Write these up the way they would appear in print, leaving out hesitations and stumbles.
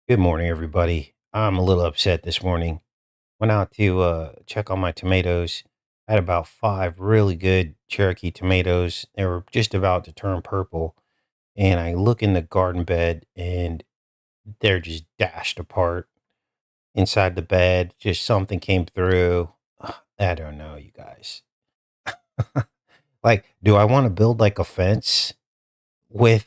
Good morning, everybody. I'm a little upset this morning. Went out to check on my tomatoes. I had about five really good Cherokee tomatoes. They were just about to turn purple. And I look in the garden bed and they're just dashed apart inside the bed. Just something came through. I don't know, you guys. Like, do I want to build like a fence with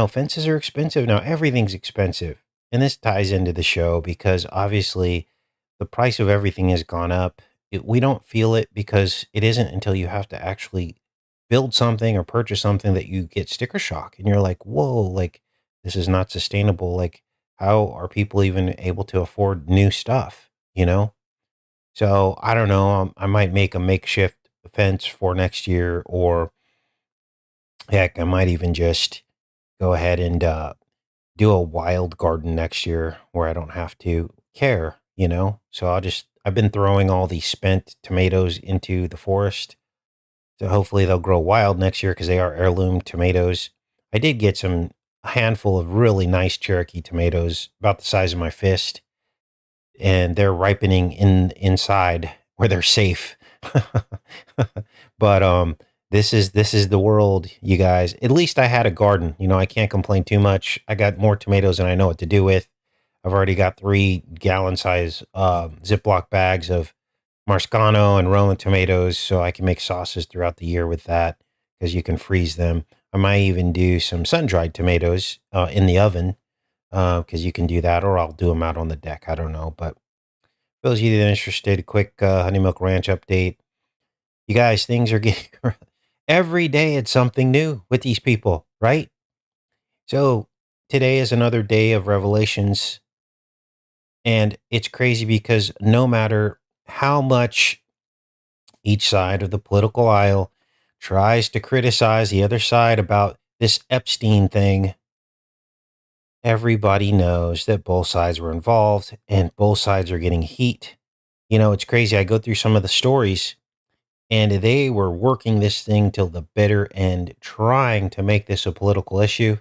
fences are expensive now. Everything's expensive. And this ties into the show because obviously the price of everything has gone up. We don't feel it because it isn't until you have to actually build something or purchase something that you get sticker shock and you're like, whoa, like this is not sustainable. Like, how are people even able to afford new stuff? You know? So I don't know. I might make a makeshift fence for next year, or heck, I might even just go ahead and do a wild garden next year where I don't have to care. So I've been throwing all these spent tomatoes into the forest. So hopefully they'll grow wild next year because they are heirloom tomatoes. I did get a handful of really nice Cherokee tomatoes about the size of my fist, and they're ripening inside where they're safe. But this is the world, you guys. At least I had a garden. I can't complain too much. I got more tomatoes than I know what to do with. I've already got 3 gallon size Ziploc bags of Marscano and Roma tomatoes, so I can make sauces throughout the year with that because you can freeze them. I might even do some sun dried tomatoes in the oven because you can do that, or I'll do them out on the deck. I don't know, but for those of you that are interested, a quick Honey Milk Ranch update. You guys, things are getting every day it's something new with these people, right? So today is another day of revelations, and it's crazy because no matter how much each side of the political aisle tries to criticize the other side about this Epstein thing, everybody knows that both sides were involved and both sides are getting heat. It's crazy. I go through some of the stories, and they were working this thing till the bitter end, trying to make this a political issue,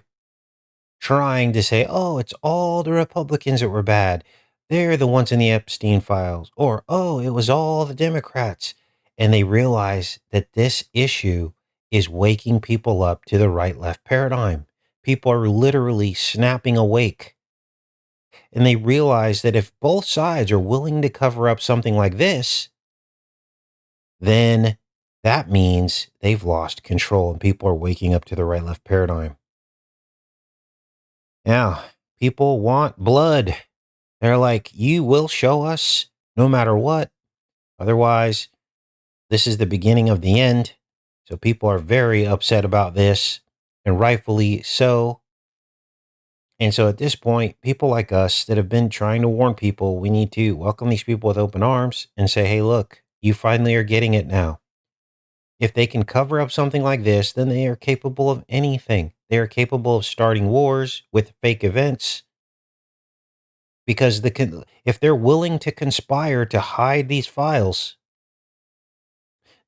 trying to say, oh, it's all the Republicans that were bad. They're the ones in the Epstein files. Or, oh, it was all the Democrats. And they realize that this issue is waking people up to the right left paradigm. People are literally snapping awake. And they realize that if both sides are willing to cover up something like this, then that means they've lost control and people are waking up to the right left paradigm. Now, people want blood. They're like, you will show us no matter what. Otherwise, this is the beginning of the end. So people are very upset about this, and rightfully so. And so at this point, people like us that have been trying to warn people, we need to welcome these people with open arms and say, hey, look, you finally are getting it now. If they can cover up something like this, then they are capable of anything. They are capable of starting wars with fake events because if they're willing to conspire to hide these files,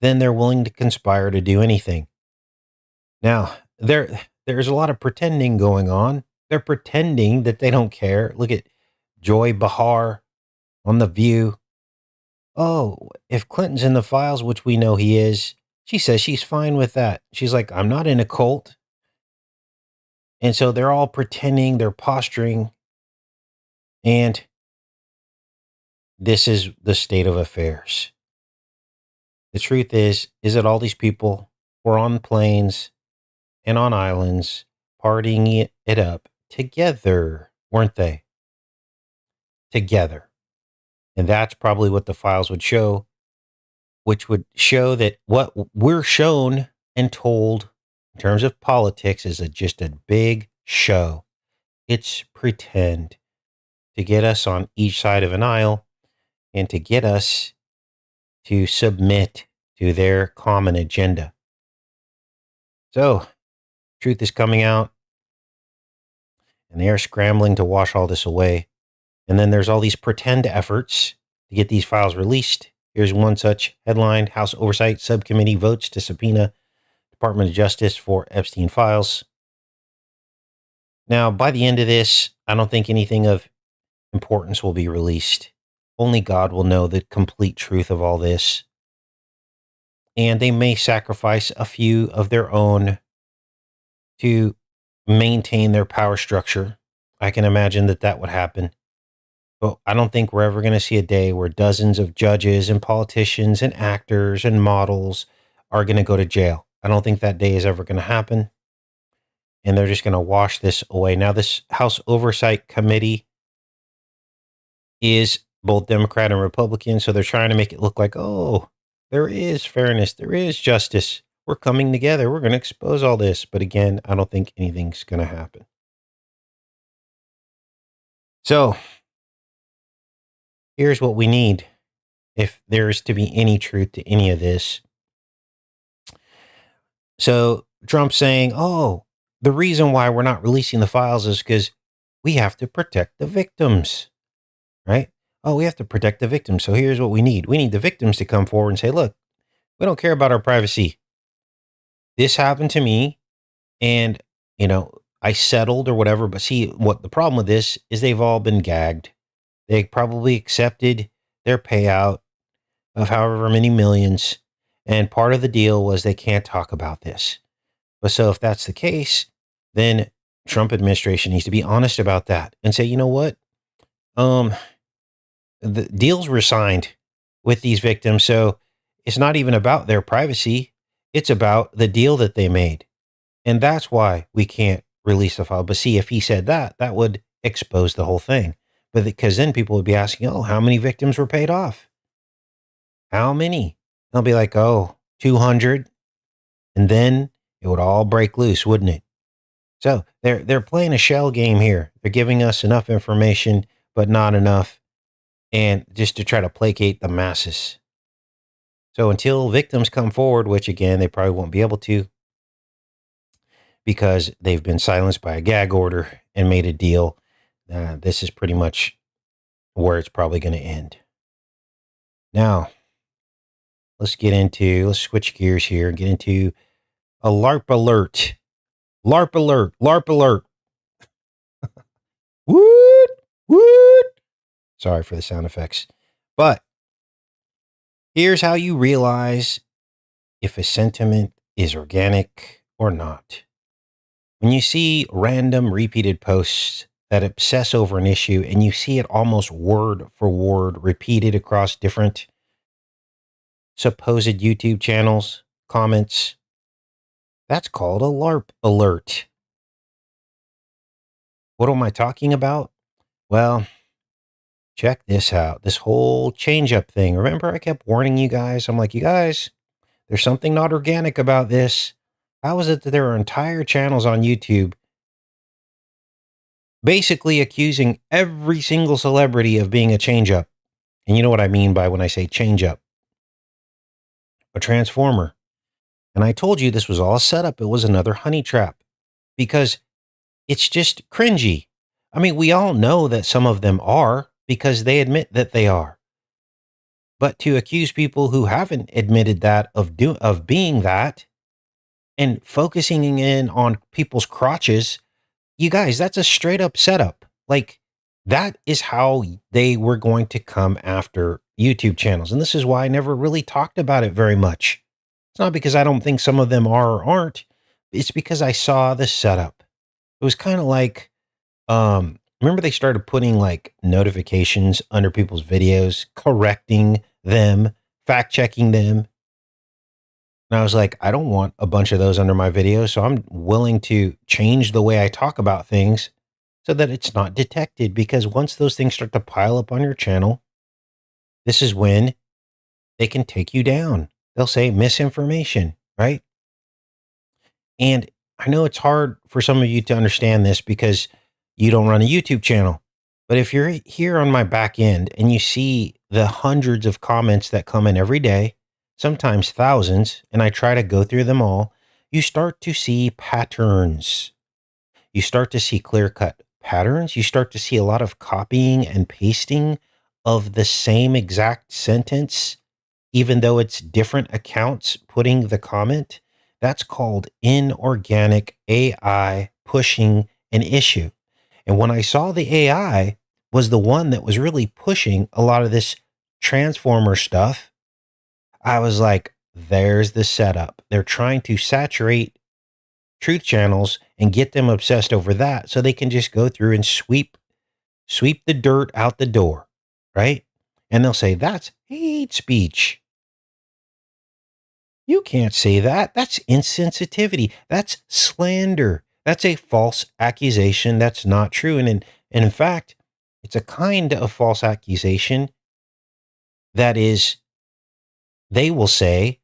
then they're willing to conspire to do anything. Now, there's a lot of pretending going on. They're pretending that they don't care. Look at Joy Behar on The View. Oh, if Clinton's in the files, which we know he is, she says she's fine with that. She's like, I'm not in a cult. And so they're all pretending, they're posturing, and this is the state of affairs. The truth is that all these people were on planes and on islands partying it up together, weren't they? Together. And that's probably what the files would show, which would show that what we're shown and told in terms of politics is just a big show. It's pretend to get us on each side of an aisle and to get us to submit to their common agenda. So, truth is coming out, and they are scrambling to wash all this away. And then there's all these pretend efforts to get these files released. Here's one such headline: House Oversight Subcommittee votes to subpoena Department of Justice for Epstein files. Now, by the end of this, I don't think anything of importance will be released. Only God will know the complete truth of all this. And they may sacrifice a few of their own to maintain their power structure. I can imagine that that would happen. But I don't think we're ever going to see a day where dozens of judges and politicians and actors and models are going to go to jail. I don't think that day is ever going to happen. And they're just going to wash this away. Now, this House Oversight Committee is both Democrat and Republican. So they're trying to make it look like, oh, there is fairness, there is justice. We're coming together. We're going to expose all this. But again, I don't think anything's going to happen. So here's what we need if there's to be any truth to any of this. So Trump's saying, oh, the reason why we're not releasing the files is because we have to protect the victims, right? Oh, we have to protect the victims. So here's what we need. We need the victims to come forward and say, look, we don't care about our privacy. This happened to me and, I settled or whatever. But see, what the problem with this is they've all been gagged. They probably accepted their payout of however many millions. And part of the deal was they can't talk about this. But so if that's the case, then Trump administration needs to be honest about that and say, you know what? The deals were signed with these victims. So it's not even about their privacy. It's about the deal that they made. And that's why we can't release the file. But see, if he said that, that would expose the whole thing. But because then people would be asking, oh, how many victims were paid off? How many? They'll be like, oh, 200. And then it would all break loose, wouldn't it? So they're playing a shell game here. They're giving us enough information, but not enough. And just to try to placate the masses. So until victims come forward, which again, they probably won't be able to because they've been silenced by a gag order and made a deal, this is pretty much where it's probably going to end. Now, let's switch gears here and get into a LARP alert. LARP alert, LARP alert. Woot, woot. Sorry for the sound effects. But here's how you realize if a sentiment is organic or not. When you see random repeated posts that obsess over an issue and you see it almost word for word repeated across different supposed YouTube channels, comments, that's called a LARP alert. What am I talking about? Well, check this out. This whole change up thing. Remember, I kept warning you guys. I'm like, you guys, there's something not organic about this. How is it that there are entire channels on YouTube basically accusing every single celebrity of being a change up? And you know what I mean by when I say change up? A transformer. And I told you this was all set up. It was another honey trap because it's just cringy. I mean, we all know that some of them are because they admit that they are. But to accuse people who haven't admitted that of being that and focusing in on people's crotches, you guys, that's a straight up setup. Like that is how they were going to come after YouTube channels. And this is why I never really talked about it very much. It's not because I don't think some of them are or aren't. It's because I saw the setup. It was kind of like, remember they started putting like notifications under people's videos, correcting them, fact checking them. And I was like, I don't want a bunch of those under my videos. So I'm willing to change the way I talk about things so that it's not detected. Because once those things start to pile up on your channel, this is when they can take you down. They'll say misinformation, right? And I know it's hard for some of you to understand this because you don't run a YouTube channel. But if you're here on my back end and you see the hundreds of comments that come in every day, sometimes thousands, and I try to go through them all, you start to see patterns. You start to see clear-cut patterns. You start to see a lot of copying and pasting of the same exact sentence, even though it's different accounts putting the comment. That's called inorganic AI pushing an issue. And when I saw the AI was the one that was really pushing a lot of this transformer stuff, I was like, there's the setup. They're trying to saturate truth channels and get them obsessed over that so they can just go through and sweep the dirt out the door, right? And they'll say that's hate speech. You can't say that. That's insensitivity. That's slander. That's a false accusation. That's not true. And in fact, it's a kind of false accusation that is, they will say,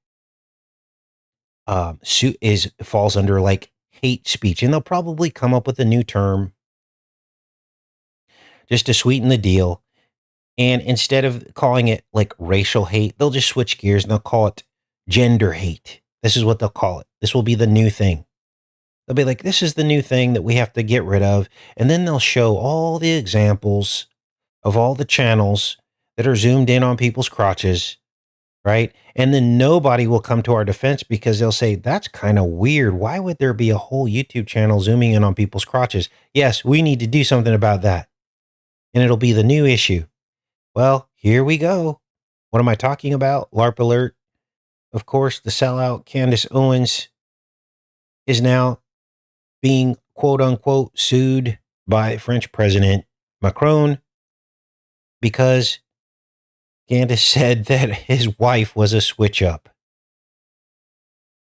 falls under like hate speech. And they'll probably come up with a new term just to sweeten the deal. And instead of calling it like racial hate, they'll just switch gears and they'll call it gender hate. This is what they'll call it. This will be the new thing. They'll be like, this is the new thing that we have to get rid of. And then they'll show all the examples of all the channels that are zoomed in on people's crotches, right? And then nobody will come to our defense because they'll say, that's kind of weird. Why would there be a whole YouTube channel zooming in on people's crotches? Yes, we need to do something about that. And it'll be the new issue. Well, here we go. What am I talking about? LARP alert. Of course, the sellout Candace Owens is now being quote unquote sued by French President Macron because Candace said that his wife was a switch up.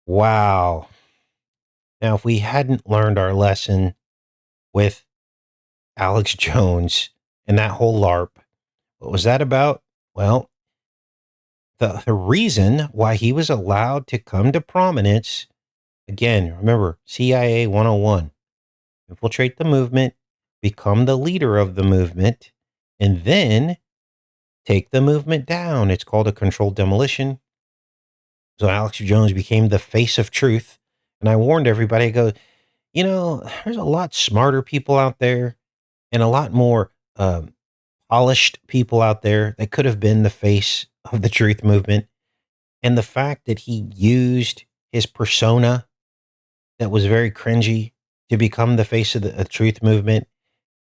Wow. Now, if we hadn't learned our lesson with Alex Jones and that whole LARP, what was that about? Well, the reason why he was allowed to come to prominence, again, remember, CIA 101, infiltrate the movement, become the leader of the movement, and then take the movement down. It's called a controlled demolition. So Alex Jones became the face of truth. And I warned everybody, I go, there's a lot smarter people out there and a lot more polished people out there that could have been the face of the truth movement. And the fact that he used his persona that was very cringy to become the face of the truth movement,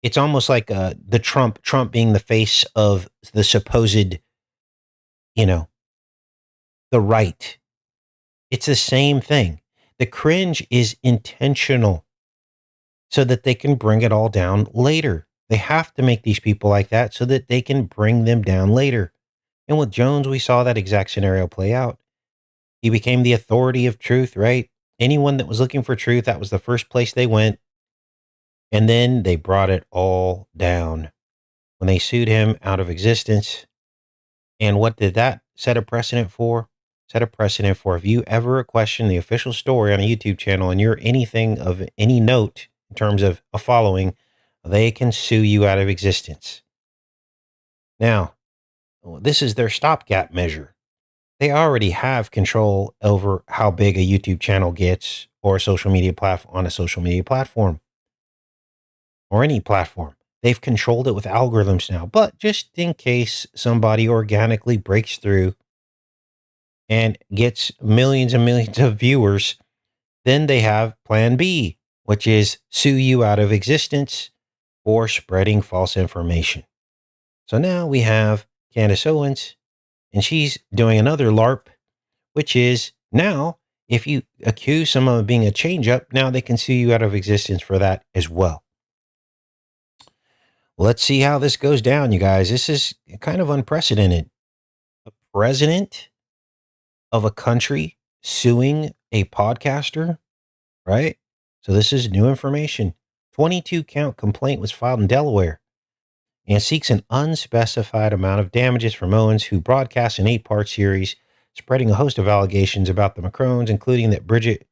it's almost like the Trump being the face of the supposed, the right. It's the same thing. The cringe is intentional so that they can bring it all down later. They have to make these people like that so that they can bring them down later. And with Jones, we saw that exact scenario play out. He became the authority of truth, right? Anyone that was looking for truth, that was the first place they went. And then they brought it all down when they sued him out of existence. And what did that set a precedent for? Set a precedent for if you ever question the official story on a YouTube channel and you're anything of any note in terms of a following, they can sue you out of existence. Now, this is their stopgap measure. They already have control over how big a YouTube channel gets or a social media platform on a social media platform or any platform. They've controlled it with algorithms now, but just in case somebody organically breaks through and gets millions and millions of viewers, then they have plan B, which is sue you out of existence for spreading false information. So now we have Candace Owens, and she's doing another LARP, which is now if you accuse someone of being a change up, now they can sue you out of existence for that as well. Let's see how this goes down, you guys. This is kind of unprecedented. The president of a country suing a podcaster, right? So this is new information. 22 count complaint was filed in Delaware and seeks an unspecified amount of damages from Owens, who broadcast an 8-part series spreading a host of allegations about the Macrons, including that Bridget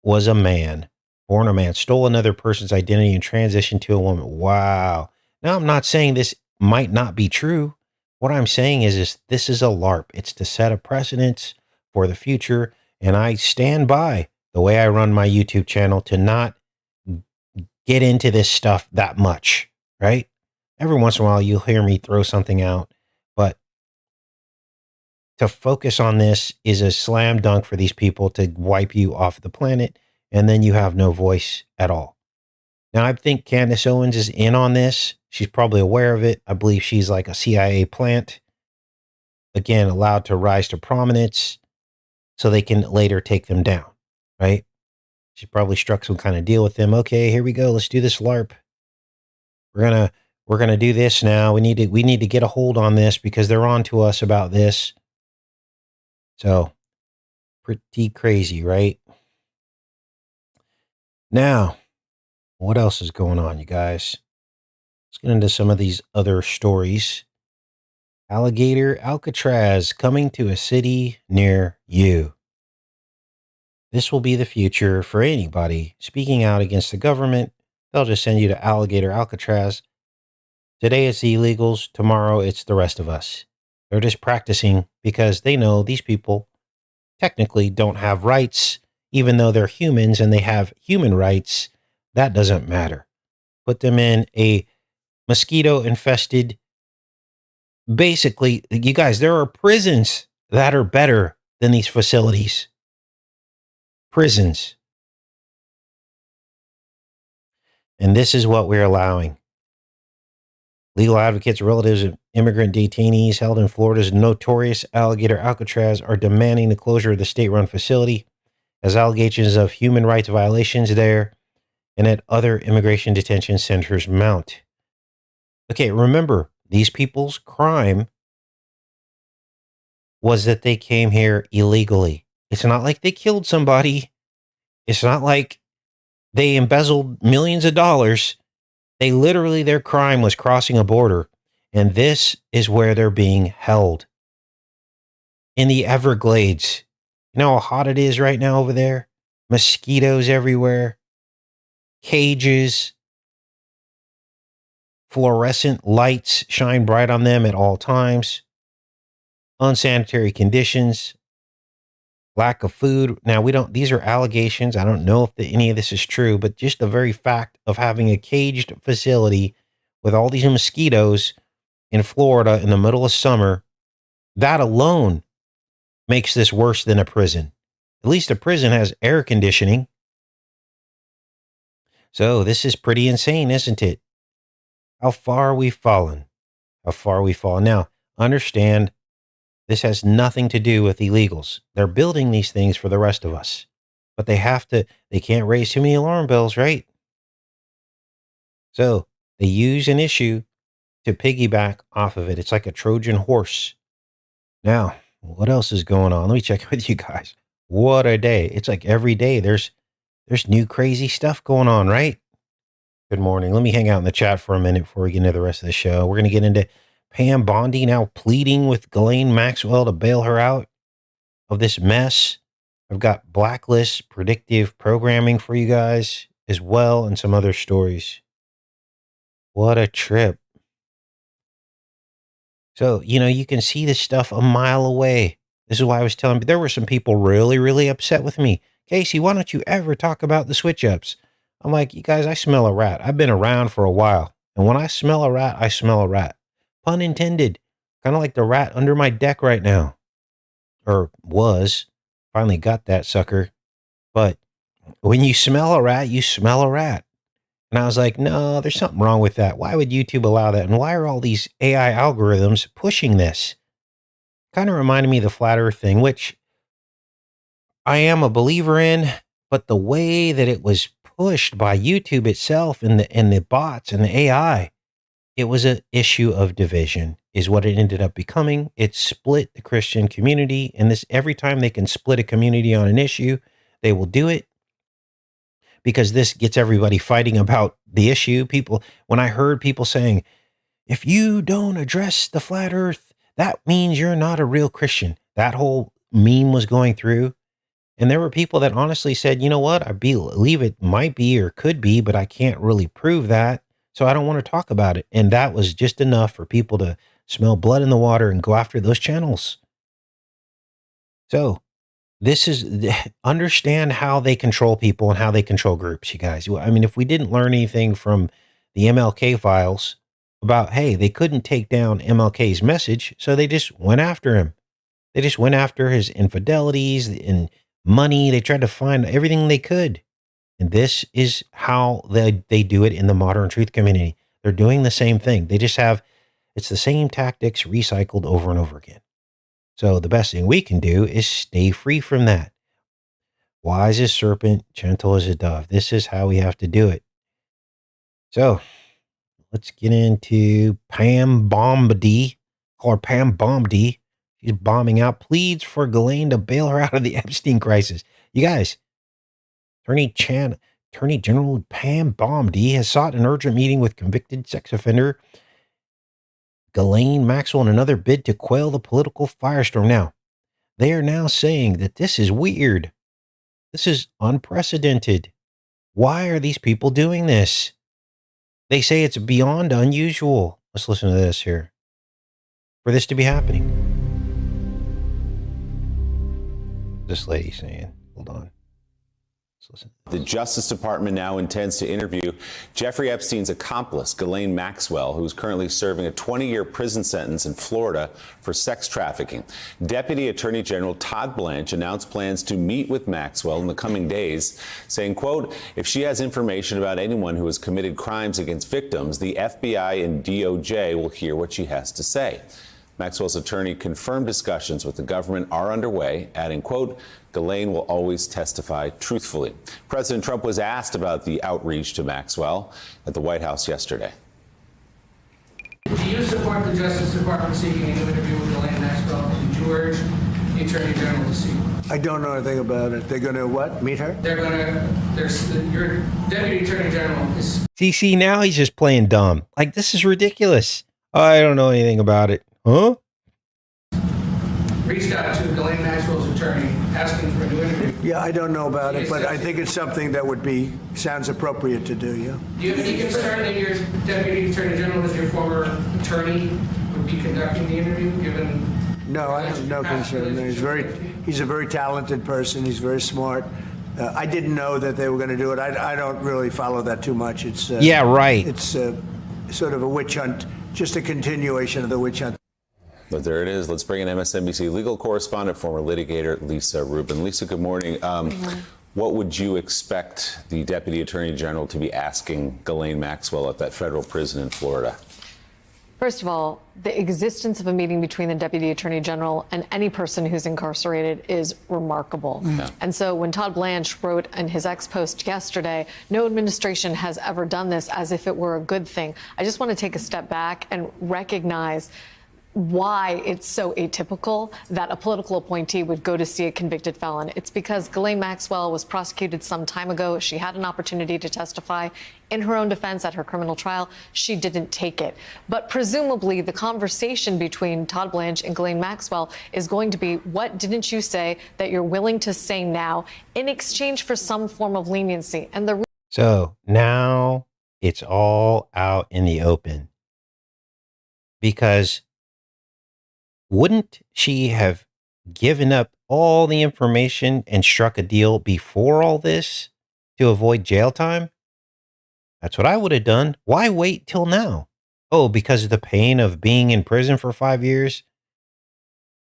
was a man, born a man, stole another person's identity and transitioned to a woman. Wow. Now, I'm not saying this might not be true. What I'm saying is this is a LARP. It's to set a precedence for the future. And I stand by the way I run my YouTube channel to not get into this stuff that much, right? Every once in a while, you'll hear me throw something out, but to focus on this is a slam dunk for these people to wipe you off the planet, and then you have no voice at all. Now, I think Candace Owens is in on this. She's probably aware of it. I believe she's like a CIA plant, again, allowed to rise to prominence so they can later take them down, right? She probably struck some kind of deal with them. Okay, here we go. Let's do this LARP. We're gonna we're gonna do this now. We need to get a hold on this because they're on to us about this. So pretty crazy, right? Now, what else is going on, you guys? Let's get into some of these other stories. Alligator Alcatraz coming to a city near you. This will be the future for anybody speaking out against the government. They'll just send you to Alligator Alcatraz. Today it's the illegals. Tomorrow it's the rest of us. They're just practicing because they know these people technically don't have rights, even though they're humans and they have human rights. That doesn't matter. Put them in a mosquito infested. Basically, you guys, there are prisons that are better than these facilities. Prisons. And this is what we're allowing. Legal advocates, relatives of immigrant detainees held in Florida's notorious Alligator Alcatraz are demanding the closure of the state-run facility as allegations of human rights violations there and at other immigration detention centers mount. Okay, remember, these people's crime was that they came here illegally. It's not like they killed somebody. It's not like they embezzled millions of dollars. They literally, their crime was crossing a border. And this is where they're being held in the Everglades. You know how hot it is right now over there? Mosquitoes everywhere, cages, fluorescent lights shine bright on them at all times, unsanitary conditions, lack of food. Now, these are allegations. I don't know if any of this is true, but just the very fact of having a caged facility with all these mosquitoes in Florida in the middle of summer, that alone makes this worse than a prison. At least a prison has air conditioning. So this is pretty insane, isn't it? How far we've fallen. How far we've fallen. Now, understand this has nothing to do with illegals. They're building these things for the rest of us. But they can't raise too many alarm bells, right? So they use an issue to piggyback off of it. It's like a Trojan horse. Now, what else is going on? Let me check with you guys. What a day. It's like every day there's new crazy stuff going on, right? Good morning. Let me hang out in the chat for a minute before we get into the rest of the show. We're going to get into Pam Bondi now pleading with Ghislaine Maxwell to bail her out of this mess. I've got Blacklist predictive programming for you guys as well and some other stories. What a trip. So, you can see this stuff a mile away. This is why I was telling you, there were some people really, really upset with me. Casey, why don't you ever talk about the switch ups? I'm like, you guys, I smell a rat. I've been around for a while. And when I smell a rat, I smell a rat. Pun intended. Kind of like the rat under my deck right now. Or was. Finally got that sucker. But when you smell a rat, you smell a rat. And I was like, no, there's something wrong with that. Why would YouTube allow that? And why are all these AI algorithms pushing this? Kind of reminded me of the flat earth thing, which I am a believer in, but the way that it was pushed by YouTube itself and the bots and the AI, it was an issue of division is what it ended up becoming. It split the Christian community. And this, every time they can split a community on an issue, they will do it because this gets everybody fighting about the issue. When I heard people saying, if you don't address the flat earth, that means you're not a real Christian. That whole meme was going through. And there were people that honestly said, you know what? I believe it might be or could be, but I can't really prove that. So I don't want to talk about it. And that was just enough for people to smell blood in the water and go after those channels. So this is understand how they control people and how they control groups, you guys. I mean, if we didn't learn anything from the MLK files about, hey, they couldn't take down MLK's message, so they just went after him. They just went after his infidelities and money. They tried to find everything they could. And this is how they do it in the modern truth community. They're doing the same thing. They just have, it's the same tactics recycled over and over again. So the best thing we can do is stay free from that. Wise as serpent, gentle as a dove. This is how we have to do it. So let's get into Pam Bombadee. Call her Pam Bombadee. She's bombing out, pleads for Ghislaine to bail her out of the Epstein crisis. You guys, Attorney General Pam Bombadee has sought an urgent meeting with convicted sex offender Ghislaine Maxwell in another bid to quell the political firestorm. Now, they are now saying that this is weird. This is unprecedented. Why are these people doing this? They say it's beyond unusual. Let's listen to this here. For this to be happening. This lady saying, hold on. Let's listen. The Justice Department now intends to interview Jeffrey Epstein's accomplice, Ghislaine Maxwell, who is currently serving a 20-year prison sentence in Florida for sex trafficking. Deputy Attorney General Todd Blanche announced plans to meet with Maxwell in the coming days, saying, quote, if she has information about anyone who has committed crimes against victims, the FBI and DOJ will hear what she has to say. Maxwell's attorney confirmed discussions with the government are underway, adding, quote, Ghislaine will always testify truthfully. President Trump was asked about the outreach to Maxwell at the White House yesterday. Do you support the Justice Department seeking an interview with Ghislaine Maxwell and George, the Attorney General, to see? I don't know anything about it. They're going to what? Meet her? Your Deputy Attorney General is... See, now he's just playing dumb. Like, this is ridiculous. I don't know anything about it. Huh? Reached out to Ghislaine Maxwell's attorney asking for a new interview. Yeah, I don't know about it, but I think it's something that sounds appropriate to do, yeah. Do you have any concern that your Deputy Attorney General, as your former attorney, would be conducting the interview, given... No, I have no concern. He's a very talented person. He's very smart. I didn't know that they were going to do it. I don't really follow that too much. It's yeah, right. It's sort of a witch hunt, just a continuation of the witch hunt. But there it is. Let's bring in MSNBC legal correspondent, former litigator, Lisa Rubin. Lisa, good morning. What would you expect the Deputy Attorney General to be asking Ghislaine Maxwell at that federal prison in Florida? First of all, the existence of a meeting between the Deputy Attorney General and any person who's incarcerated is remarkable. Yeah. And so when Todd Blanche wrote in his ex-post yesterday, no administration has ever done this as if it were a good thing. I just want to take a step back and recognize why it's so atypical that a political appointee would go to see a convicted felon. It's because Ghislaine Maxwell was prosecuted some time ago. She had an opportunity to testify in her own defense at her criminal trial. She didn't take it. But presumably the conversation between Todd Blanche and Ghislaine Maxwell is going to be, what didn't you say that you're willing to say now in exchange for some form of leniency? And so now it's all out in the open, because wouldn't she have given up all the information and struck a deal before all this to avoid jail time? That's what I would have done. Why wait till now? Oh, because of the pain of being in prison for 5 years?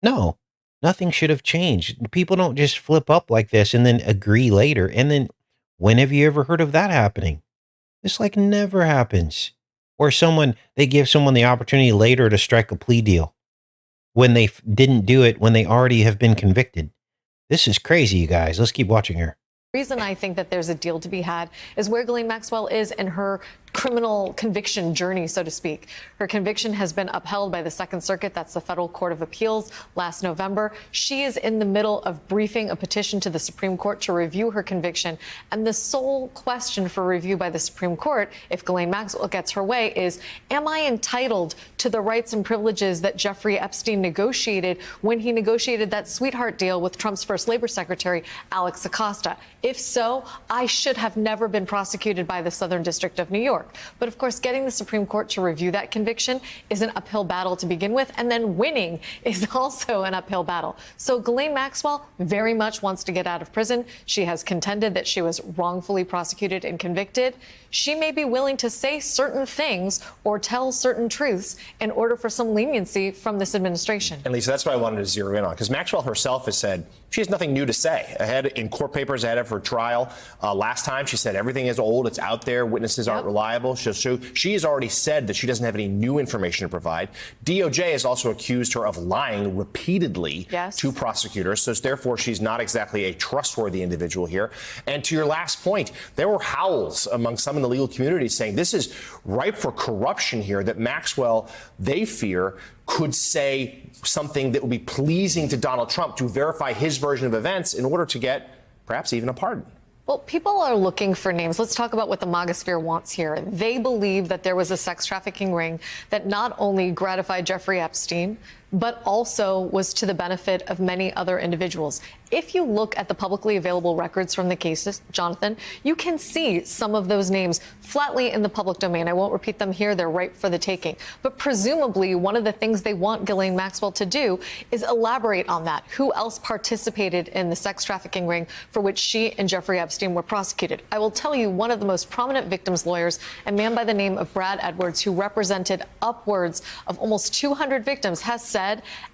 No, nothing should have changed. People don't just flip up like this and then agree later. And then when have you ever heard of that happening? This like never happens. Or they give someone the opportunity later to strike a plea deal when they didn't do it when they already have been convicted. This is crazy, you guys. Let's keep watching her. The reason I think that there's a deal to be had is where Ghislaine Maxwell is in her criminal conviction journey, so to speak. Her conviction has been upheld by the Second Circuit, that's the Federal Court of Appeals, last November. She is in the middle of briefing a petition to the Supreme Court to review her conviction. And the sole question for review by the Supreme Court, if Ghislaine Maxwell gets her way, is, am I entitled to the rights and privileges that Jeffrey Epstein negotiated when he negotiated that sweetheart deal with Trump's first labor secretary, Alex Acosta? If so, I should have never been prosecuted by the Southern District of New York. York. But of course, getting the Supreme Court to review that conviction is an uphill battle to begin with, and then winning is also an uphill battle. So Ghislaine Maxwell very much wants to get out of prison. She has contended that she was wrongfully prosecuted and convicted. She may be willing to say certain things or tell certain truths in order for some leniency from this administration. And Lisa, that's what I wanted to zero in on, because Maxwell herself has said she has nothing new to say. Ahead in court papers ahead of her trial last time, she said everything is old, it's out there, witnesses aren't reliable. So she has already said that she doesn't have any new information to provide. DOJ has also accused her of lying repeatedly to prosecutors, so therefore she's not exactly a trustworthy individual here. And to your last point, there were howls among some in the legal community saying this is ripe for corruption here, that Maxwell, they fear, could say something that would be pleasing to Donald Trump to verify his version of events in order to get perhaps even a pardon. Well, people are looking for names. Let's talk about what the MAGA sphere wants here. They believe that there was a sex trafficking ring that not only gratified Jeffrey Epstein, but also was to the benefit of many other individuals. If you look at the publicly available records from the cases, Jonathan, you can see some of those names flatly in the public domain. I won't repeat them here. They're ripe for the taking. But presumably, one of the things they want Ghislaine Maxwell to do is elaborate on that. Who else participated in the sex trafficking ring for which she and Jeffrey Epstein were prosecuted? I will tell you, one of the most prominent victims' lawyers, a man by the name of Brad Edwards, who represented upwards of almost 200 victims, has said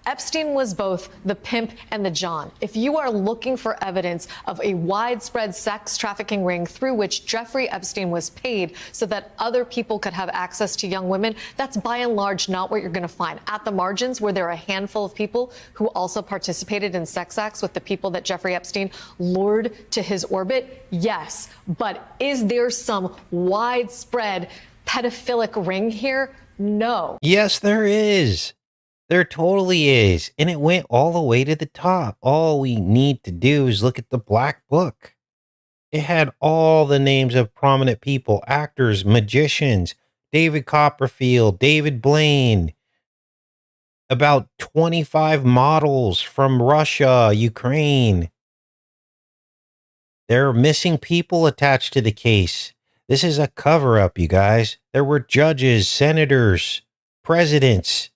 Epstein was both the pimp and the John. If you are looking for evidence of a widespread sex trafficking ring through which Jeffrey Epstein was paid so that other people could have access to young women, that's by and large not what you're going to find. At the margins, were there a handful of people who also participated in sex acts with the people that Jeffrey Epstein lured to his orbit? Yes. But is there some widespread pedophilic ring here? No. Yes, there is. There totally is. And it went all the way to the top. All we need to do is look at the Black Book. It had all the names of prominent people, actors, magicians, David Copperfield, David Blaine, about 25 models from Russia, Ukraine. There are missing people attached to the case. This is a cover-up, you guys. There were judges, senators, presidents.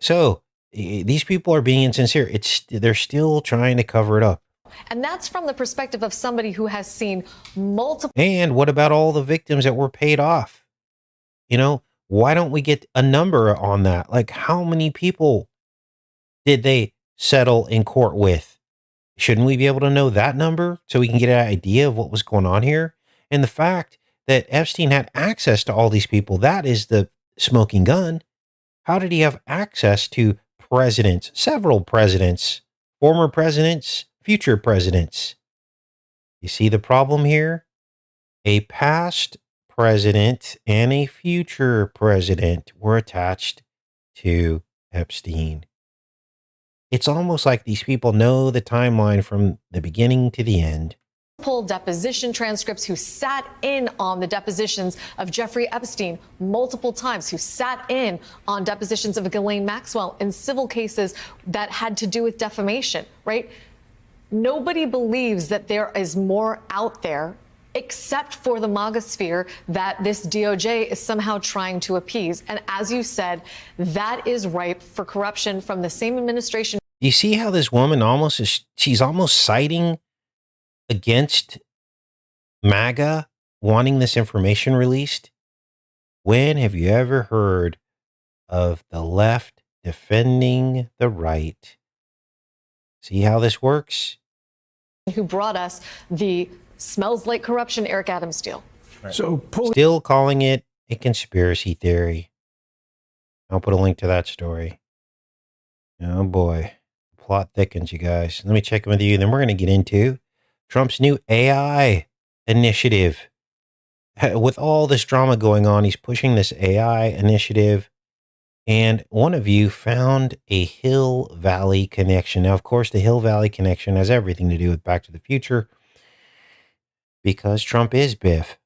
So these people are being insincere. They're still trying to cover it up. And that's from the perspective of somebody who has seen multiple. And what about all the victims that were paid off? You know, why don't we get a number on that? Like, how many people did they settle in court with? Shouldn't we be able to know that number so we can get an idea of what was going on here? And the fact that Epstein had access to all these people, that is the smoking gun. How did he have access to presidents, several presidents, former presidents, future presidents? You see the problem here? A past president and a future president were attached to Epstein. It's almost like these people know the timeline from the beginning to the end. Pull deposition transcripts, who sat in on the depositions of Jeffrey Epstein multiple times, who sat in on depositions of Ghislaine Maxwell in civil cases that had to do with defamation, right? Nobody believes that there is more out there except for the MAGA sphere that this DOJ is somehow trying to appease. And as you said, that is ripe for corruption from the same administration. You see how this woman she's almost citing against MAGA wanting this information released? When have you ever heard of the left defending the right? See how this works? Who brought us the smells like corruption Eric Adams deal. Right. Still calling it a conspiracy theory. I'll put a link to that story. Oh boy. Plot thickens, you guys. Let me check in with you. Then we're going to get into Trump's new AI initiative. With all this drama going on, he's pushing this AI initiative. And one of you found a Hill Valley connection. Now, of course, the Hill Valley connection has everything to do with Back to the Future, because Trump is Biff,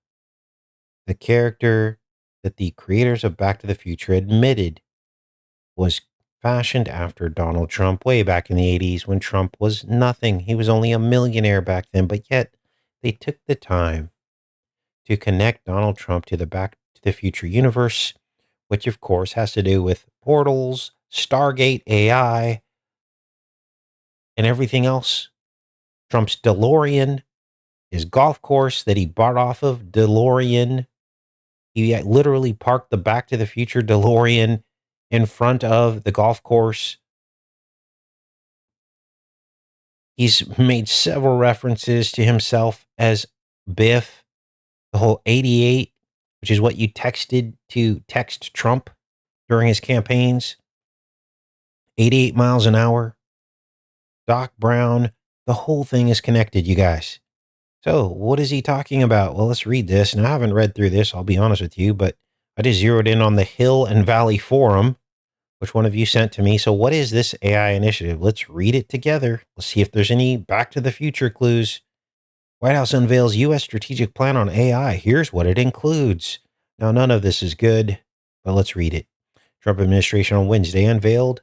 the character that the creators of Back to the Future admitted was fashioned after Donald Trump way back in the 80s when Trump was nothing. He was only a millionaire back then, but yet they took the time to connect Donald Trump to the Back to the Future universe, which of course has to do with portals, Stargate AI, and everything else. Trump's DeLorean, his golf course that he bought off of DeLorean. He literally parked the Back to the Future DeLorean in front of the golf course. He's made several references to himself as Biff, the whole 88, which is what you texted to text Trump during his campaigns. 88 miles an hour. Doc Brown, the whole thing is connected, you guys. So what is he talking about? Well, let's read this. And I haven't read through this, I'll be honest with you, but I just zeroed in on the Hill and Valley Forum, which one of you sent to me. So what is this AI initiative? Let's read it together. Let's see if there's any Back to the Future clues. White House unveils U.S. strategic plan on AI. Here's what it includes. Now, none of this is good, but let's read it. Trump administration on Wednesday unveiled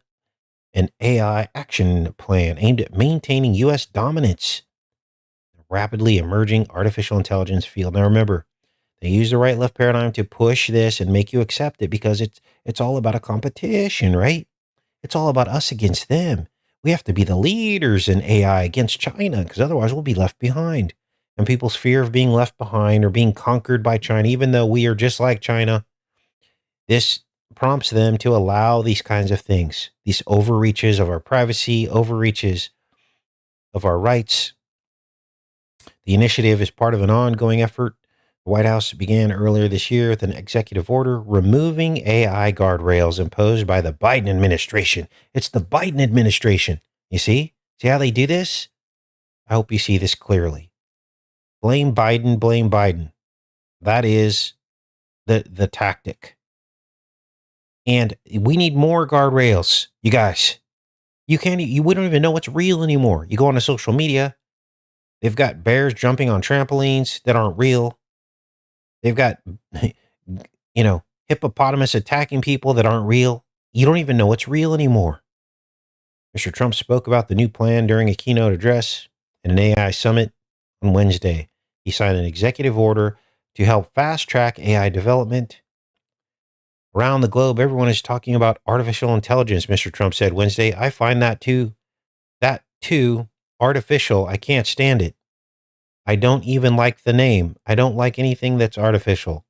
an AI action plan aimed at maintaining U.S. dominance in the rapidly emerging artificial intelligence field. Now, remember, they use the right-left paradigm to push this and make you accept it because it's all about a competition, right? It's all about us against them. We have to be the leaders in AI against China because otherwise we'll be left behind. And people's fear of being left behind or being conquered by China, even though we are just like China, this prompts them to allow these kinds of things, these overreaches of our privacy, overreaches of our rights. The initiative is part of an ongoing effort. The White House began earlier this year with an executive order removing AI guardrails imposed by the Biden administration. It's the Biden administration. You see? See how they do this? I hope you see this clearly. Blame Biden, blame Biden. That is the tactic. And we need more guardrails, you guys. We don't even know what's real anymore. You go on to social media, they've got bears jumping on trampolines that aren't real. They've got, hippopotamus attacking people that aren't real. You don't even know what's real anymore. Mr. Trump spoke about the new plan during a keynote address at an AI summit on Wednesday. He signed an executive order to help fast track AI development. Around the globe, everyone is talking about artificial intelligence, Mr. Trump said Wednesday. I find that too artificial. I can't stand it. I don't even like the name. I don't like anything that's artificial.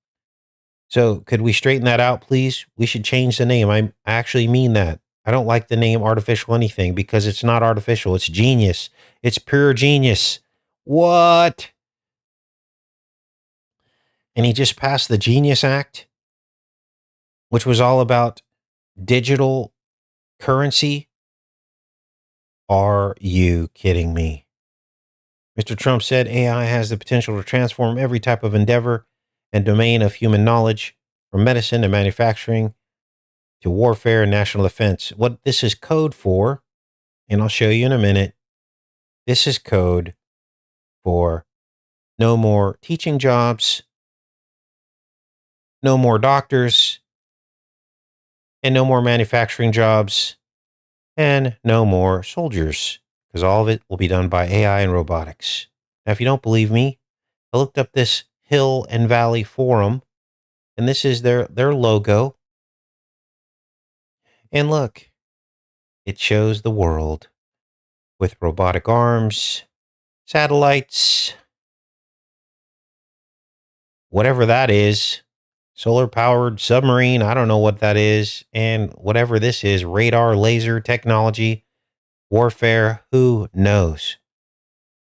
So could we straighten that out, please? We should change the name. I actually mean that. I don't like the name artificial anything because it's not artificial. It's genius. It's pure genius. What? And he just passed the Genius Act, which was all about digital currency. Are you kidding me? Mr. Trump said AI has the potential to transform every type of endeavor and domain of human knowledge, from medicine to manufacturing to warfare and national defense. What this is code for, and I'll show you in a minute, this is code for no more teaching jobs, no more doctors, and no more manufacturing jobs, and no more soldiers, because all of it will be done by AI and robotics. Now, if you don't believe me, I looked up this Hill and Valley Forum, and this is their logo. And look, it shows the world with robotic arms, satellites, whatever that is, solar-powered submarine, I don't know what that is, and whatever this is, radar, laser technology, warfare, who knows?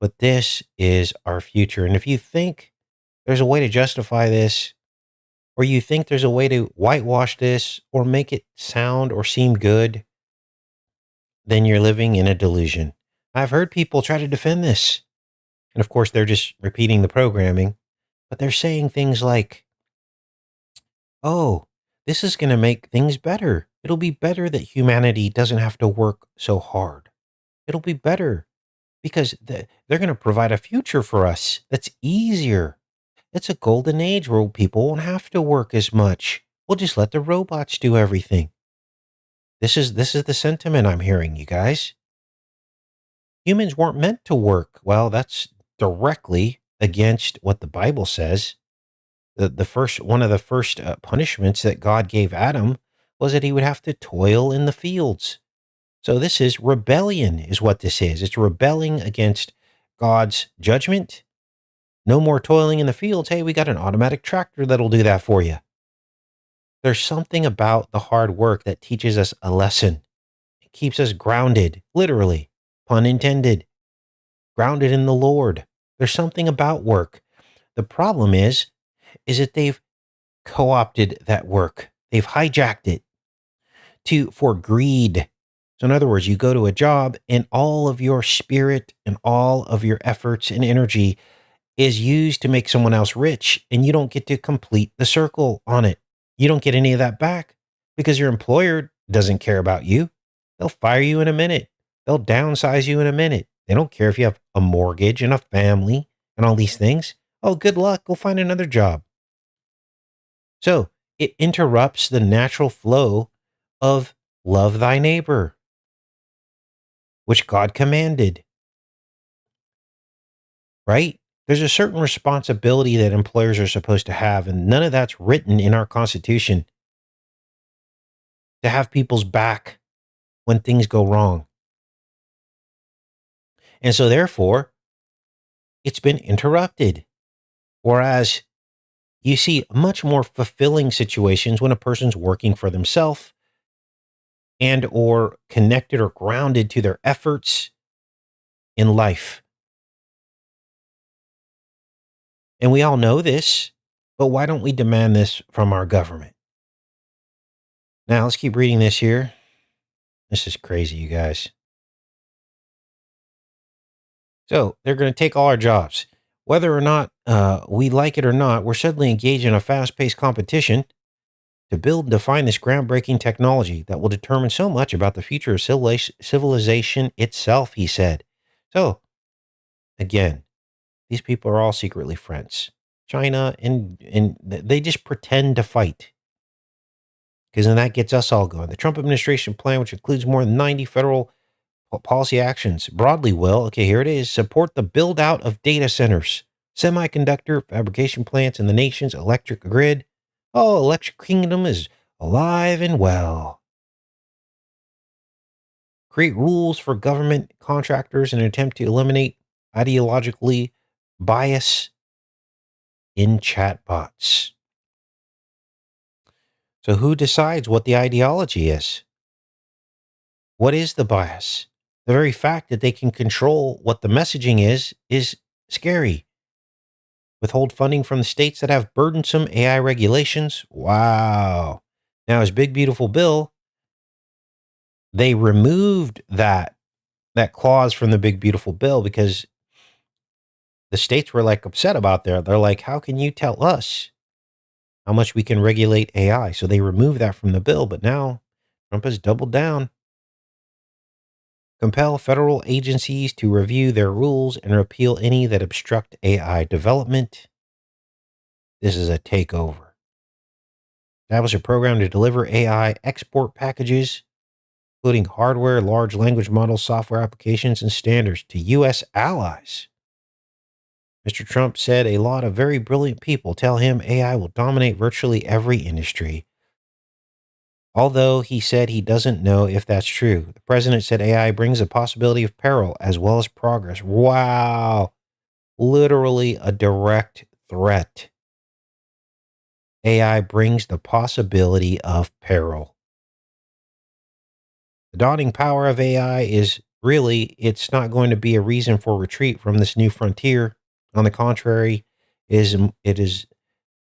But this is our future. And if you think there's a way to justify this, or you think there's a way to whitewash this, or make it sound or seem good, then you're living in a delusion. I've heard people try to defend this. And of course, they're just repeating the programming, but they're saying things like, oh, this is going to make things better. It'll be better that humanity doesn't have to work so hard. It'll be better because they're going to provide a future for us that's easier. It's a golden age where people won't have to work as much. We'll just let the robots do everything. This is the sentiment I'm hearing, you guys. Humans weren't meant to work. Well, that's directly against what the Bible says. One of the first punishments that God gave Adam was that he would have to toil in the fields. So this is rebellion, is what this is. It's rebelling against God's judgment. No more toiling in the fields. Hey, we got an automatic tractor that'll do that for you. There's something about the hard work that teaches us a lesson. It keeps us grounded, literally, pun intended, grounded in the Lord. There's something about work. The problem is that they've co-opted that work. They've hijacked it for greed. So in other words, you go to a job and all of your spirit and all of your efforts and energy is used to make someone else rich, and you don't get to complete the circle on it. You don't get any of that back because your employer doesn't care about you. They'll fire you in a minute. They'll downsize you in a minute. They don't care if you have a mortgage and a family and all these things. Oh, good luck. Go find another job. So it interrupts the natural flow of love thy neighbor, which God commanded. Right? There's a certain responsibility that employers are supposed to have, and none of that's written in our Constitution. To have people's back when things go wrong. And so therefore, it's been interrupted. Whereas you see much more fulfilling situations when a person's working for themselves and or connected or grounded to their efforts in life. And we all know this, but why don't we demand this from our government? Now, let's keep reading this here. This is crazy, you guys. So they're going to take all our jobs. Whether or not we like it or not, we're suddenly engaged in a fast-paced competition to build and define this groundbreaking technology that will determine so much about the future of civilization itself, he said. So, again, these people are all secretly friends. China, and they just pretend to fight. Because then that gets us all going. The Trump administration plan, which includes more than 90 federal policy actions, broadly will, okay, here it is, support the build out of data centers, semiconductor fabrication plants, and the nation's electric grid. Oh, electric kingdom is alive and well. Create rules for government contractors in an attempt to eliminate ideologically bias in chatbots. So who decides what the ideology is? What is the bias? The very fact that they can control what the messaging is scary. Withhold funding from the states that have burdensome AI regulations. Wow. Now, his big, beautiful bill, they removed that clause from the big, beautiful bill because the states were like upset about that. They're like, how can you tell us how much we can regulate AI? So they removed that from the bill. But now Trump has doubled down. Compel federal agencies to review their rules and repeal any that obstruct AI development. This is a takeover. Establish a program to deliver AI export packages, including hardware, large language models, software applications, and standards to U.S. allies. Mr. Trump said a lot of very brilliant people tell him AI will dominate virtually every industry. Although he said he doesn't know if that's true. The president said AI brings a possibility of peril as well as progress. Wow. Literally a direct threat. AI brings the possibility of peril. The dawning power of AI is really, it's not going to be a reason for retreat from this new frontier. On the contrary, it is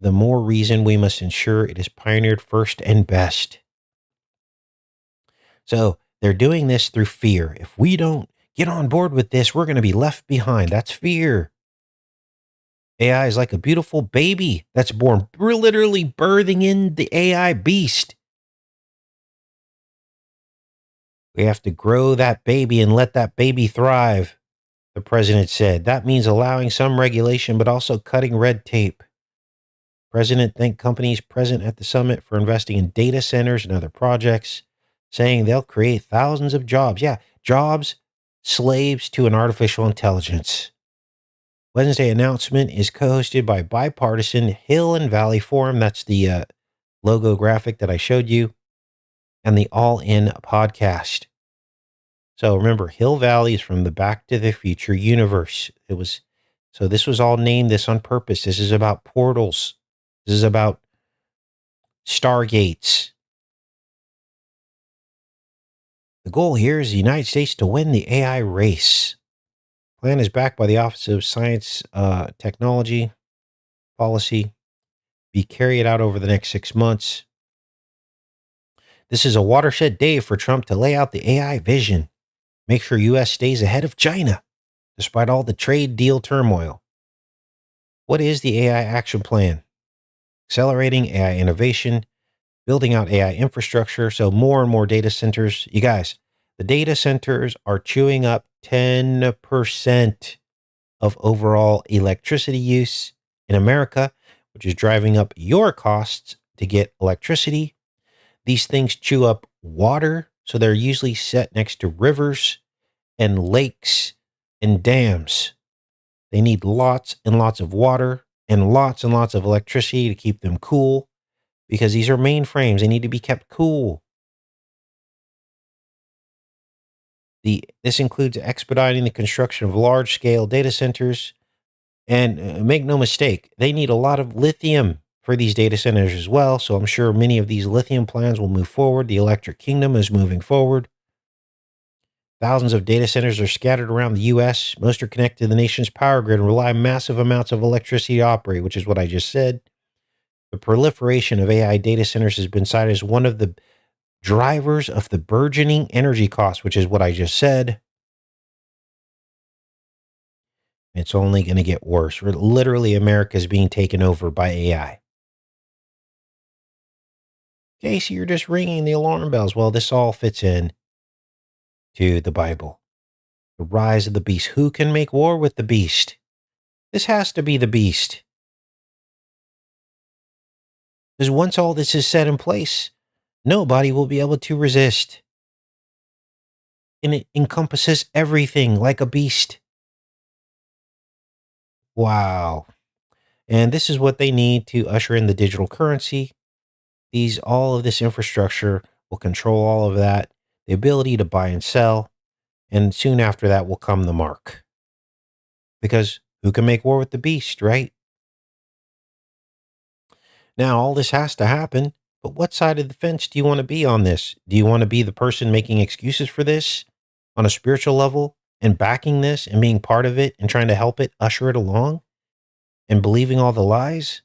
the more reason we must ensure it is pioneered first and best. So they're doing this through fear. If we don't get on board with this, we're going to be left behind. That's fear. AI is like a beautiful baby that's born. We're literally birthing in the AI beast. We have to grow that baby and let that baby thrive, the president said. That means allowing some regulation, but also cutting red tape. President thanked companies present at the summit for investing in data centers and other projects, saying they'll create thousands of jobs. Yeah, jobs, slaves to an artificial intelligence. Wednesday announcement is co-hosted by bipartisan Hill and Valley Forum. That's the logo graphic that I showed you, and the All In podcast. So remember, Hill Valley is from the Back to the Future universe. This was all named this on purpose. This is about portals. This is about stargates. The goal here is the United States to win the AI race. Plan is backed by the Office of Science, Technology, Policy. Be carried out over the next 6 months. This is a watershed day for Trump to lay out the AI vision. Make sure U.S. stays ahead of China, despite all the trade deal turmoil. What is the AI action plan? Accelerating AI innovation, building out AI infrastructure, so more and more data centers. You guys, the data centers are chewing up 10% of overall electricity use in America, which is driving up your costs to get electricity. These things chew up water, so they're usually set next to rivers and lakes and dams. They need lots and lots of water and lots of electricity to keep them cool, because these are mainframes. They need to be kept cool. This includes expediting the construction of large-scale data centers. And make no mistake, they need a lot of lithium for these data centers as well. So I'm sure many of these lithium plans will move forward. The Electric Kingdom is moving forward. Thousands of data centers are scattered around the U.S. Most are connected to the nation's power grid and rely on massive amounts of electricity to operate, which is what I just said. The proliferation of AI data centers has been cited as one of the drivers of the burgeoning energy costs, which is what I just said. It's only going to get worse. Literally, America is being taken over by AI. Okay, so you're just ringing the alarm bells. Well, this all fits in to the Bible. The rise of the beast. Who can make war with the beast? This has to be the beast. Because once all this is set in place, nobody will be able to resist. And it encompasses everything like a beast. Wow. And this is what they need to usher in the digital currency. All of this infrastructure will control all of that, the ability to buy and sell, and soon after that will come the mark. Because who can make war with the beast, right? Now, all this has to happen, but what side of the fence do you want to be on this? Do you want to be the person making excuses for this on a spiritual level and backing this and being part of it and trying to help it, usher it along and believing all the lies?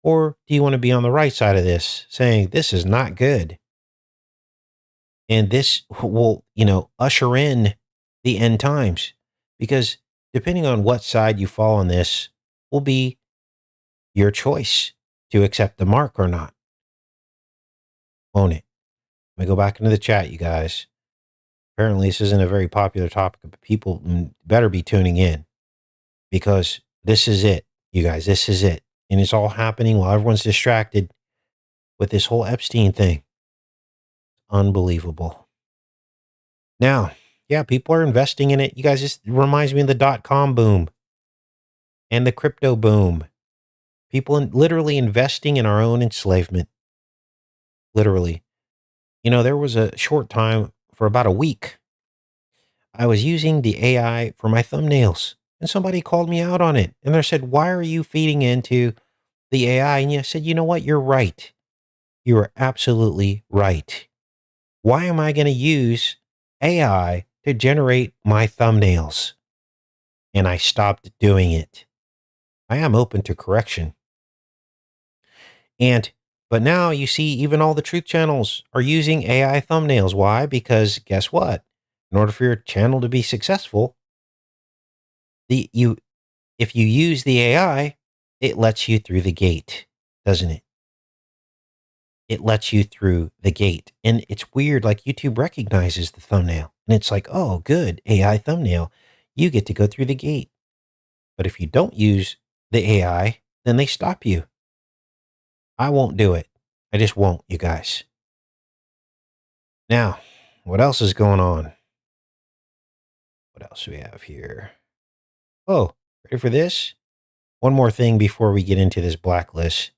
Or do you want to be on the right side of this, saying this is not good? And this will, usher in the end times, because depending on what side you fall on this will be your choice to accept the mark or not. Own it. Let me go back into the chat, you guys. Apparently, this isn't a very popular topic, but people better be tuning in, because this is it, you guys. This is it. And it's all happening while everyone's distracted with this whole Epstein thing. Unbelievable. Now, yeah, people are investing in it. You guys, this reminds me of the .com boom and the crypto boom. People literally investing in our own enslavement. Literally. There was a short time, for about a week, I was using the AI for my thumbnails, and somebody called me out on it. And they said, why are you feeding into the AI? And I said, you know what? You're right. You are absolutely right. Why am I going to use AI to generate my thumbnails? And I stopped doing it. I am open to correction. But now you see, even all the truth channels are using AI thumbnails. Why? Because guess what? In order for your channel to be successful, if you use the AI, it lets you through the gate, doesn't it? It lets you through the gate. And it's weird, like YouTube recognizes the thumbnail. And it's like, oh, good, AI thumbnail. You get to go through the gate. But if you don't use the AI, then they stop you. I won't do it. I just won't, you guys. Now, what else is going on? What else do we have here? Oh, Ready for this? One more thing before we get into this blacklist.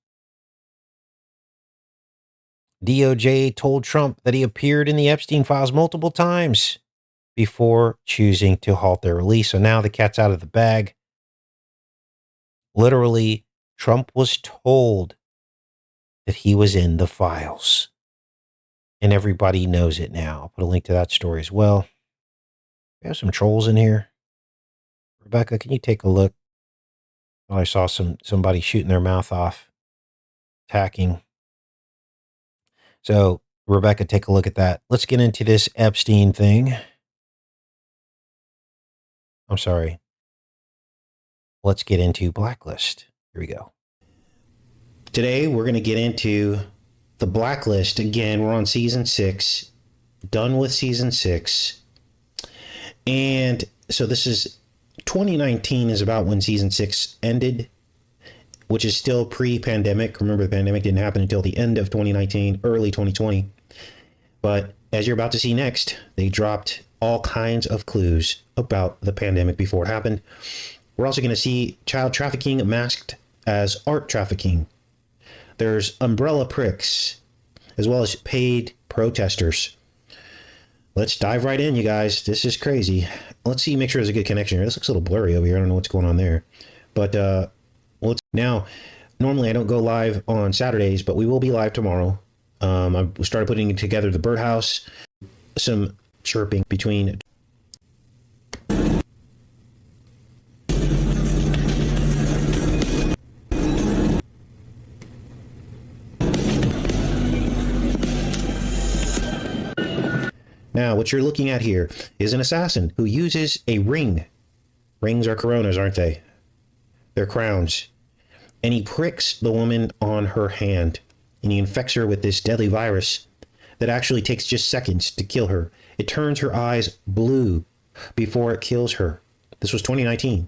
DOJ told Trump that he appeared in the Epstein files multiple times before choosing to halt their release. So now the cat's out of the bag. Literally, Trump was told that he was in the files. And everybody knows it now. I'll put a link to that story as well. We have some trolls in here. Rebecca, can you take a look? Oh, I saw somebody shooting their mouth off, attacking. So, Rebecca, take a look at that. Let's get into this Epstein thing. I'm sorry. Let's get into Blacklist. Here we go. Today, we're going to get into the Blacklist. Again, we're on season 6, done with season 6. And so this is 2019 is about when season 6 ended, which is still pre-pandemic. Remember, the pandemic didn't happen until the end of 2019, early 2020. But as you're about to see next, they dropped all kinds of clues about the pandemic before it happened. We're also going to see child trafficking masked as art trafficking. There's umbrella pricks, as well as paid protesters. Let's dive right in, you guys. This is crazy. Let's see, make sure there's a good connection here. This looks a little blurry over here. I don't know what's going on there. But now, normally I don't go live on Saturdays, but we will be live tomorrow. I started putting together the birdhouse, some chirping between. Now, what you're looking at here is an assassin who uses a ring. Rings are coronas, aren't they? They're crowns. And he pricks the woman on her hand. And he infects her with this deadly virus that actually takes just seconds to kill her. It turns her eyes blue before it kills her. This was 2019.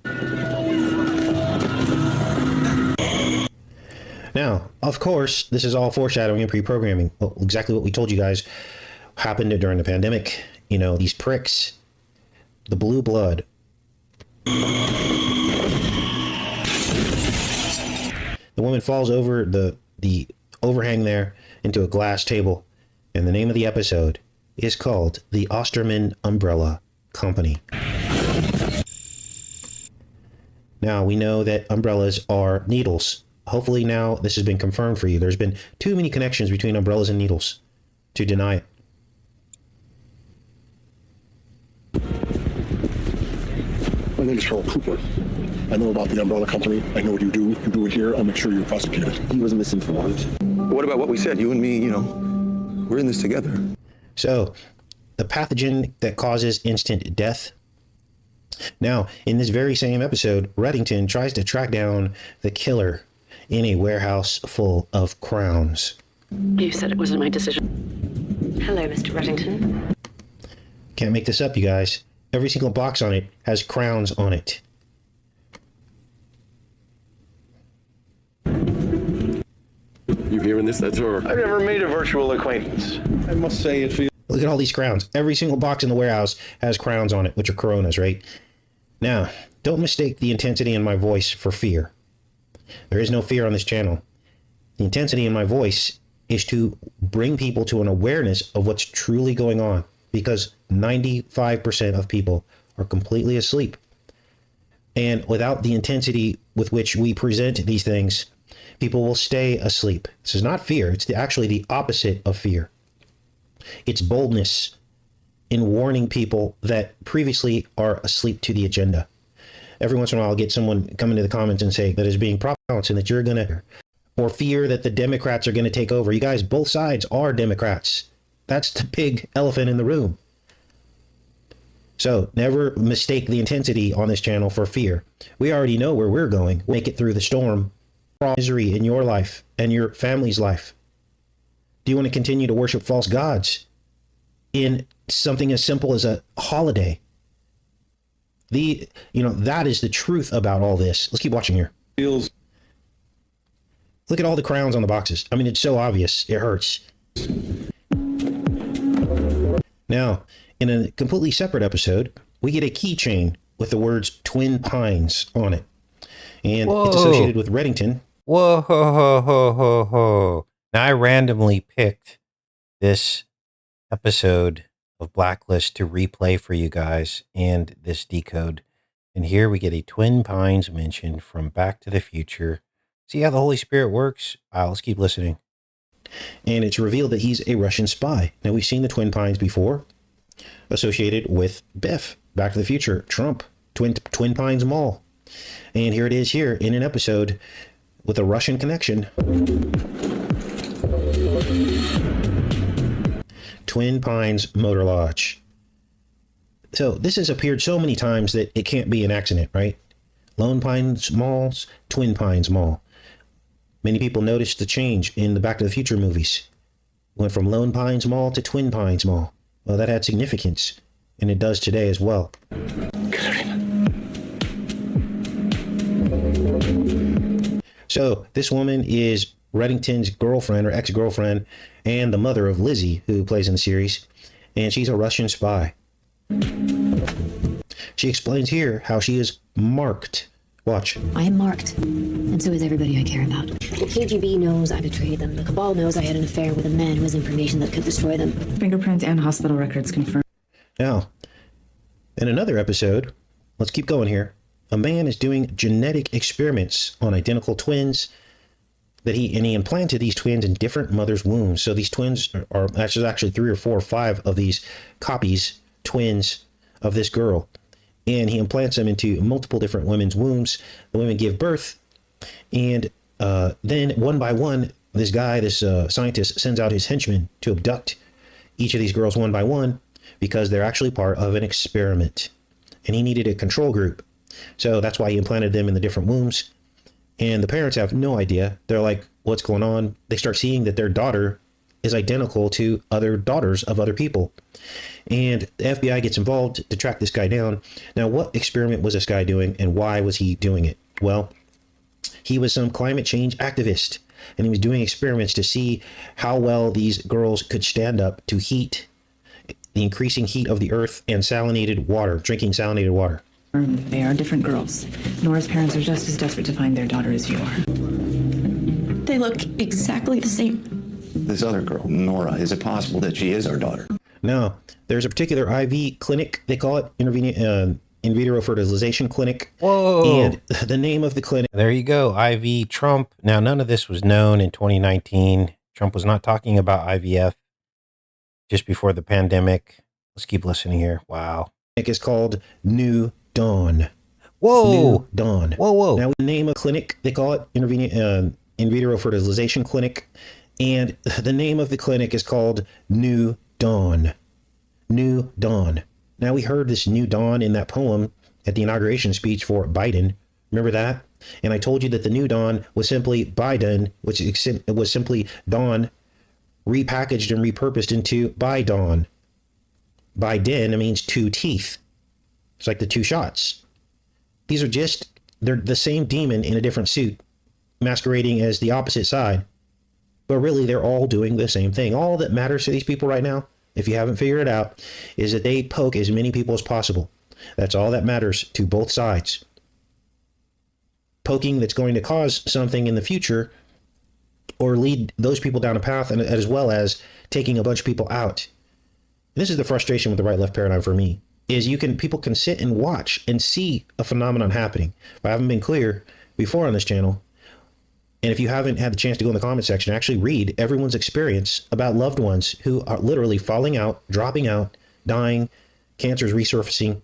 Now, of course, this is all foreshadowing and pre-programming. Well, exactly what we told you guys happened during the pandemic. You know, these pricks, the blue blood. The woman falls over the overhang there into a glass table. And the name of the episode is called The Osterman Umbrella Company. Now, we know that umbrellas are needles. Hopefully now this has been confirmed for you. There's been too many connections between umbrellas and needles to deny it. My name is Harold Cooper. I know about the umbrella company. I know what you do. You do it here. I'll make sure you're prosecuted. He was misinformed. What about what we said? You and me, we're in this together. So, the pathogen that causes instant death. Now, in this very same episode, Reddington tries to track down the killer in a warehouse full of crowns. You said it wasn't my decision. Hello, Mr. Reddington. Can't make this up, you guys. Every single box on it has crowns on it. You hearing this? That's her. I've never made a virtual acquaintance. I must say it feels. Look at all these crowns. Every single box in the warehouse has crowns on it, which are coronas, right? Now, don't mistake the intensity in my voice for fear. There is no fear on this channel. The intensity in my voice is to bring people to an awareness of what's truly going on, because 95% of people are completely asleep. And without the intensity with which we present these things, people will stay asleep. This is not fear. It's actually the opposite of fear. It's boldness in warning people that previously are asleep to the agenda. Every once in a while, I'll get someone come into the comments and say that is being propaganda and that you're going to, or fear that the Democrats are going to take over. You guys, both sides are Democrats. That's the big elephant in the room. So never mistake the intensity on this channel for fear. We already know where we're going. We'll make it through the storm. Misery in your life and your family's life. Do you want to continue to worship false gods in something as simple as a holiday? That is the truth about all this. Let's keep watching here. Feels. Look at all the crowns on the boxes. I mean, it's so obvious. It hurts. Now, in a completely separate episode, we get a keychain with the words Twin Pines on it. And Whoa. it's associated with Reddington. Whoa, ho, ho, ho, ho, ho. Now, I randomly picked this episode of Blacklist to replay for you guys and this decode. And here we get a Twin Pines mention from Back to the Future. See how the Holy Spirit works? Let's keep listening. And it's revealed that he's a Russian spy. Now, we've seen the Twin Pines before, associated with Biff, Back to the Future, Trump, Twin Pines Mall. And here it is here in an episode with a Russian connection. Twin Pines Motor Lodge. So this has appeared so many times that it can't be an accident, right? Lone Pines Malls, Twin Pines Mall. Many people noticed the change in the Back to the Future movies. Went from Lone Pines Mall to Twin Pines Mall. Well, that had significance, and it does today as well. So this woman is Reddington's girlfriend or ex-girlfriend and the mother of Lizzie, who plays in the series, and she's a Russian spy. She explains here how she is marked. Watch. I am marked, and so is everybody I care about. The KGB knows I betrayed them. The Cabal knows I had an affair with a man who has information that could destroy them. Fingerprints and hospital records confirm. Now, in another episode, let's keep going here. A man is doing genetic experiments on identical twins he implanted these twins in different mothers' wombs. So these twins are actually 3 or 4 or 5 of these copies, twins of this girl. And he implants them into multiple different women's wombs. The women give birth. And then one by one, this scientist sends out his henchmen to abduct each of these girls one by one because they're actually part of an experiment. And he needed a control group. So that's why he implanted them in the different wombs. And the parents have no idea. They're like, what's going on? They start seeing that their daughter is identical to other daughters of other people. And the FBI gets involved to track this guy down. Now, what experiment was this guy doing and why was he doing it? Well, he was some climate change activist, and he was doing experiments to see how well these girls could stand up to heat, the increasing heat of the earth, and drinking salinated water. They are different girls. Nora's parents are just as desperate to find their daughter as you are. They look exactly the same. This other girl, Nora, is it possible that she is our daughter? Now, there's a particular IV clinic, they call it, in vitro fertilization clinic. Whoa. And the name of the clinic. There you go, IV Trump. Now, none of this was known in 2019. Trump was not talking about IVF just before the pandemic. Let's keep listening here. Wow. Is called New Dawn. Whoa. New Dawn. Whoa. Now, the name of the clinic, they call it in vitro fertilization clinic. And the name of the clinic is called New Dawn. New Dawn. Now, we heard this New Dawn in that poem at the inauguration speech for Biden. Remember that? And I told you that the New Dawn was simply Biden, which was simply Dawn repackaged and repurposed into Biden. Biden, it means 2 teeth. It's like the 2 shots. They're the same demon in a different suit, masquerading as the opposite side. But really, they're all doing the same thing. All that matters to these people right now, if you haven't figured it out, is that they poke as many people as possible. That's all that matters to both sides. Poking that's going to cause something in the future or lead those people down a path, and as well as taking a bunch of people out. This is the frustration with the right-left paradigm for me, is people can sit and watch and see a phenomenon happening. If I haven't been clear before on this channel, and if you haven't had the chance to go in the comment section, actually read everyone's experience about loved ones who are literally falling out, dropping out, dying, cancers resurfacing.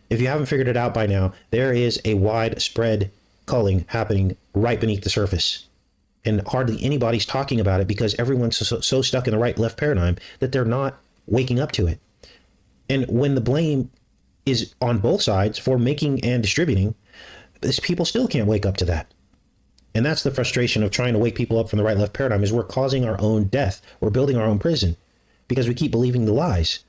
If you haven't figured it out by now, there is a widespread culling happening right beneath the surface. And hardly anybody's talking about it because everyone's so stuck in the right-left paradigm that they're not waking up to it. And when the blame is on both sides for making and distributing, people still can't wake up to that. And that's the frustration of trying to wake people up from the right-left paradigm, is we're causing our own death. We're building our own prison because we keep believing the lies.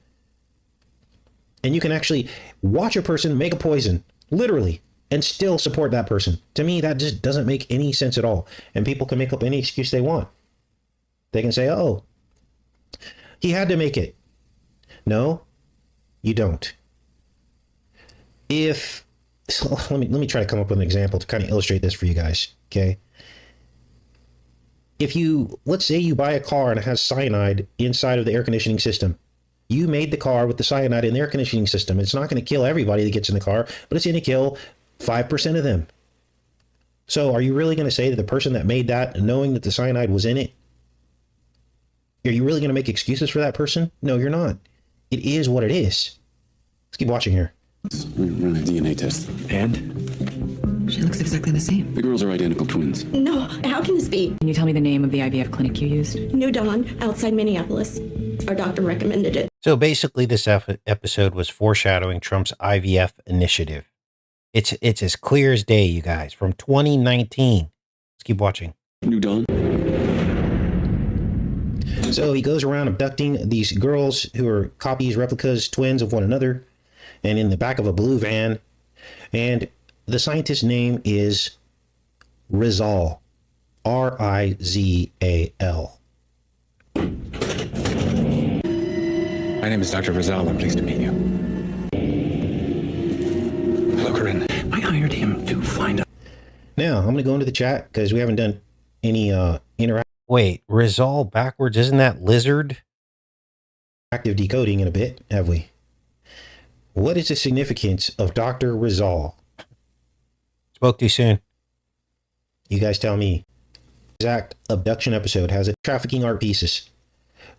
And you can actually watch a person make a poison, literally, and still support that person. To me, that just doesn't make any sense at all. And people can make up any excuse they want. They can say, oh, he had to make it. No, you don't. If so, let me try to come up with an example to kind of illustrate this for you guys. Okay. If let's say you buy a car and it has cyanide inside of the air conditioning system. You made the car with the cyanide in the air conditioning system. It's not going to kill everybody that gets in the car, but it's going to kill 5% of them. So are you really going to say that the person that made that, knowing that the cyanide was in it, are you really going to make excuses for that person? No, you're not. It is what it is. Let's keep watching here. Run a DNA test. And? She looks exactly the same. The girls are identical twins. No, how can this be? Can you tell me the name of the IVF clinic you used? New Dawn, outside Minneapolis. Our doctor recommended it. So basically, this episode was foreshadowing Trump's IVF initiative. It's as clear as day, you guys, from 2019. Let's keep watching. New Dawn. So he goes around abducting these girls who are copies, replicas, twins of one another, and in the back of a blue van. And the scientist's name is Rizal. Rizal. My name is Dr. Rizal. I'm pleased to meet you. Hello, Corinne. I hired him to find a... Now, I'm going to go into the chat because we haven't done any interactive Wait, Rizal backwards? Isn't that lizard? decoding in a bit, have we? What is the significance of Dr. Rizal? Spoke too soon. You guys tell me. Exact abduction episode has a trafficking art pieces.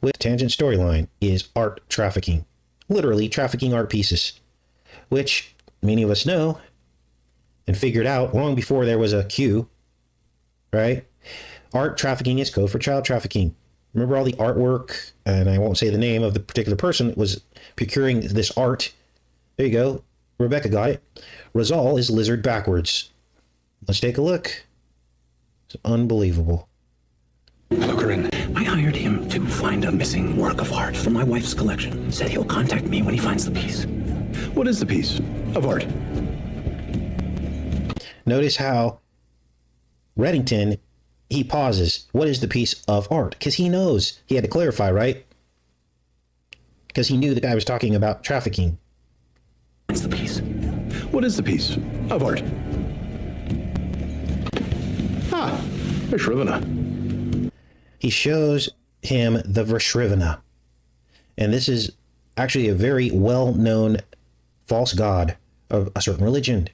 With tangent storyline is art trafficking. Literally trafficking art pieces. Which many of us know and figured out long before there was a Q. Right? Art trafficking is code for child trafficking. Remember all the artwork, and I won't say the name of the particular person that was procuring this art. There you go. Rebecca got it. Rizal is lizard backwards. Let's take a look. It's unbelievable. Hello, Corinne. I hired him to find a missing work of art from my wife's collection. Said he'll contact me when he finds the piece. What is the piece of art? Notice how Reddington, he pauses. What is the piece of art? Because he knows. He had to clarify, right? Because he knew the guy was talking about trafficking. What's the piece? What is the piece of art? Ah, a Shrivana. He shows him the Vrashrivana. And this is actually a very well-known false god of a certain religion.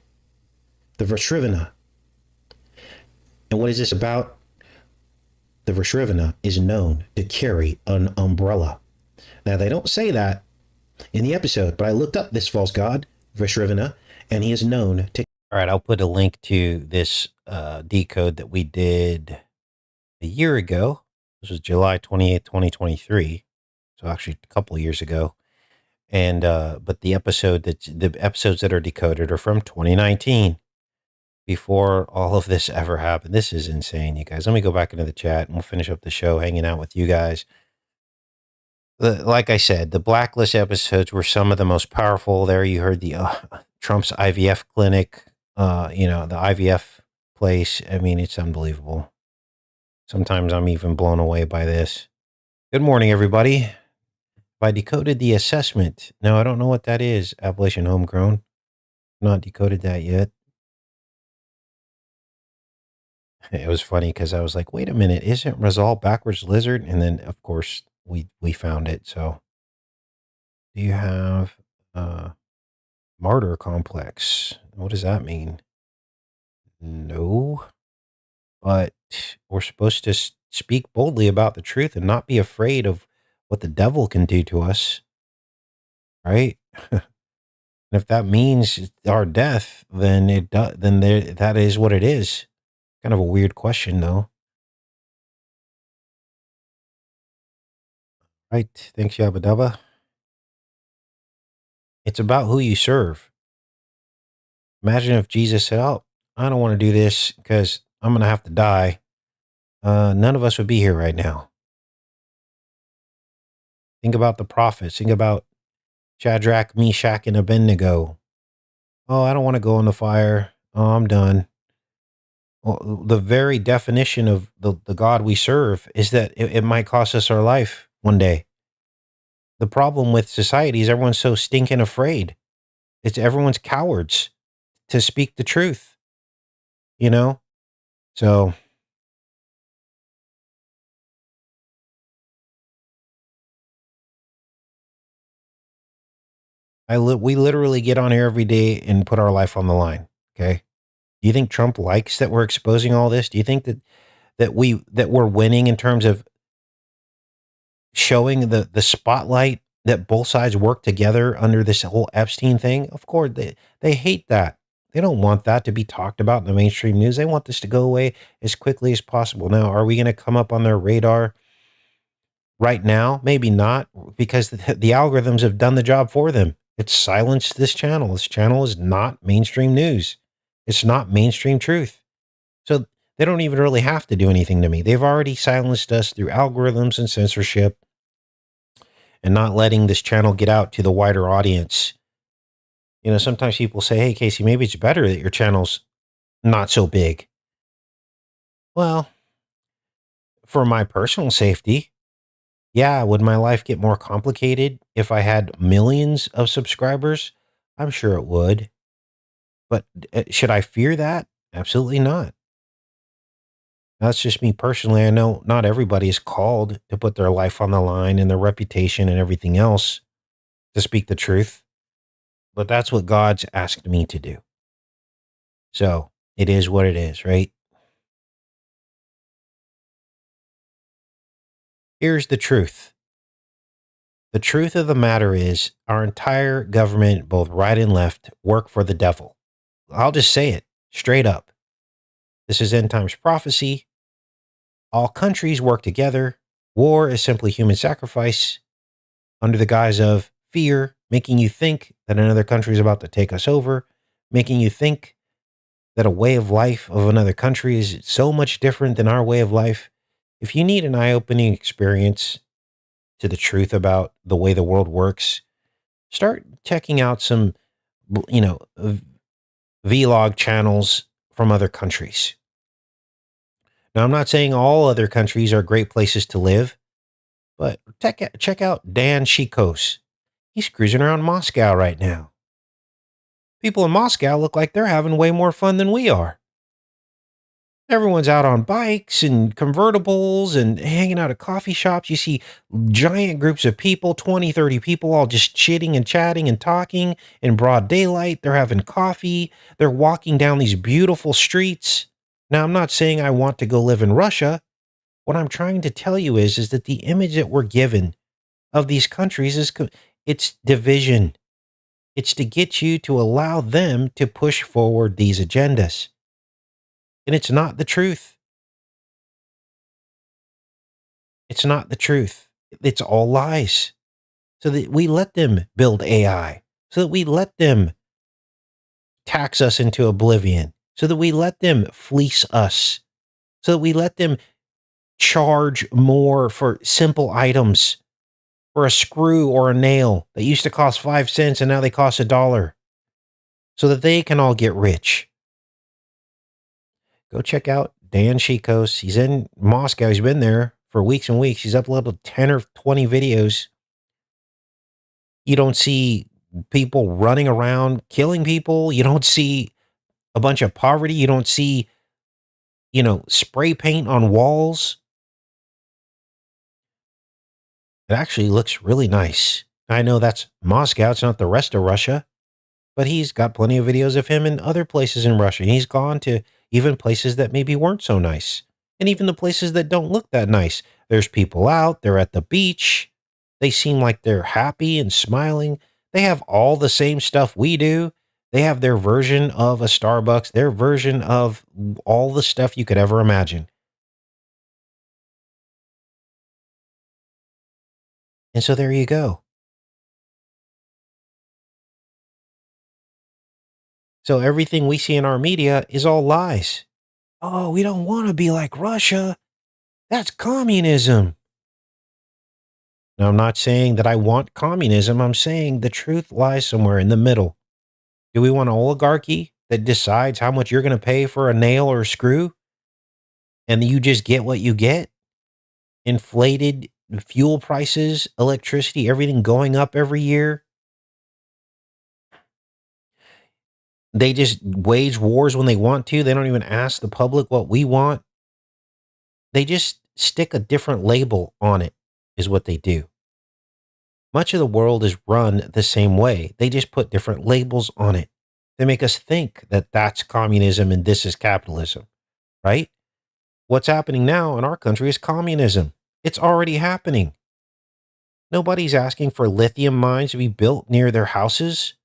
The Vrashrivana. And what is this about? The Vrashrivana is known to carry an umbrella. Now, they don't say that in the episode, but I looked up this false god, Vrashrivana, and he is known to... All right, I'll put a link to this decode that we did a year ago. This was July 28th, 2023. So actually a couple of years ago. And but the episodes that are decoded are from 2019. Before all of this ever happened. This is insane, you guys. Let me go back into the chat and we'll finish up the show hanging out with you guys. Like I said, the Blacklist episodes were some of the most powerful. There you heard the Trump's IVF clinic, the IVF place. I mean, it's unbelievable. Sometimes I'm even blown away by this. Good morning, everybody. Have I decoded the assessment? No, I don't know what that is. Appalachian Homegrown. Not decoded that yet. It was funny because I was like, wait a minute, isn't Rizal backwards lizard? And then, of course, we found it. So, do you have martyr complex? What does that mean? No. But we're supposed to speak boldly about the truth and not be afraid of what the devil can do to us. Right? And if that means our death, then that is what it is. Kind of a weird question, though. Right. Thanks, Yabba Dabba. It's about who you serve. Imagine if Jesus said, oh, I don't want to do this because I'm going to have to die. None of us would be here right now. Think about the prophets. Think about Shadrach, Meshach, and Abednego. Oh, I don't want to go in the fire. Oh, I'm done. Well, the very definition of the God we serve is that it might cost us our life one day. The problem with society is everyone's so stinking afraid. It's everyone's cowards to speak the truth, you know? So we literally get on here every day and put our life on the line. Okay. Do you think Trump likes that we're exposing all this? Do you think that we're winning in terms of showing the spotlight that both sides work together under this whole Epstein thing? Of course, they hate that. They don't want that to be talked about in the mainstream news. They want this to go away as quickly as possible. Now, are we going to come up on their radar right now? Maybe not, because the algorithms have done the job for them. It's silenced this channel. This channel is not mainstream news. It's not mainstream truth. So they don't even really have to do anything to me. They've already silenced us through algorithms and censorship and not letting this channel get out to the wider audience. You know, sometimes people say, hey, Casey, maybe it's better that your channel's not so big. Well, for my personal safety, yeah, would my life get more complicated if I had millions of subscribers? I'm sure it would. But should I fear that? Absolutely not. That's just me personally. I know not everybody is called to put their life on the line and their reputation and everything else to speak the truth, but that's what God's asked me to do. So it is what it is, right? Here's the truth. The truth of the matter is our entire government, both right and left, work for the devil. I'll just say it straight up. This is end times prophecy. All countries work together. War is simply human sacrifice under the guise of fear, making you think that another country is about to take us over, making you think that a way of life of another country is so much different than our way of life. If you need an eye-opening experience to the truth about the way the world works, start checking out some, vlog channels from other countries. Now, I'm not saying all other countries are great places to live, but check out Dan Shikos. He's cruising around Moscow right now. People in Moscow look like they're having way more fun than we are. Everyone's out on bikes and convertibles and hanging out at coffee shops. You see giant groups of people, 20, 30 people, all just chitting and chatting and talking in broad daylight. They're having coffee. They're walking down these beautiful streets. Now, I'm not saying I want to go live in Russia. What I'm trying to tell you is that the image that we're given of these countries it's division. It's to get you to allow them to push forward these agendas. And it's not the truth. It's not the truth. It's all lies. So that we let them build AI, so that we let them tax us into oblivion, so that we let them fleece us, so that we let them charge more for simple items, for a screw or a nail that used to cost 5 cents and now they cost $1, so that they can all get rich. Go check out Dan Shikos. He's in Moscow. He's been there for weeks and weeks. He's uploaded 10 or 20 videos. You don't see people running around killing people. You don't see a bunch of poverty. You don't see, spray paint on walls. It actually looks really nice. I know that's Moscow. It's not the rest of Russia. But he's got plenty of videos of him in other places in Russia. He's gone to even places that maybe weren't so nice. And even the places that don't look that nice. There's people out, they're at the beach. They seem like they're happy and smiling. They have all the same stuff we do. They have their version of a Starbucks, their version of all the stuff you could ever imagine. And so there you go. So everything we see in our media is all lies. Oh, we don't want to be like Russia. That's communism. Now, I'm not saying that I want communism. I'm saying the truth lies somewhere in the middle. Do we want an oligarchy that decides how much you're going to pay for a nail or a screw? And you just get what you get? Inflated fuel prices, electricity, everything going up every year? They just wage wars when they want to. They don't even ask the public what we want. They just stick a different label on it, is what they do. Much of the world is run the same way. They just put different labels on it. They make us think that that's communism and this is capitalism, right? What's happening now in our country is communism. It's already happening. Nobody's asking for lithium mines to be built near their houses.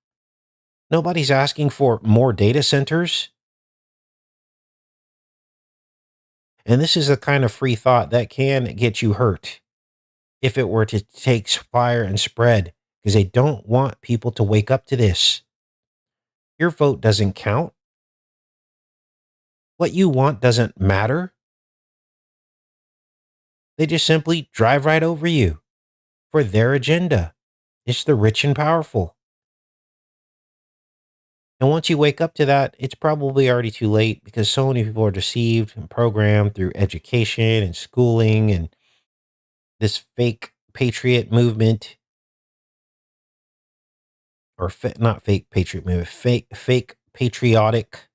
Nobody's asking for more data centers. And this is a kind of free thought that can get you hurt if it were to take fire and spread, because they don't want people to wake up to this. Your vote doesn't count. What you want doesn't matter. They just simply drive right over you for their agenda. It's the rich and powerful. And once you wake up to that, it's probably already too late, because so many people are deceived and programmed through education and schooling and this fake patriot movement, or not fake patriot movement, fake patriotic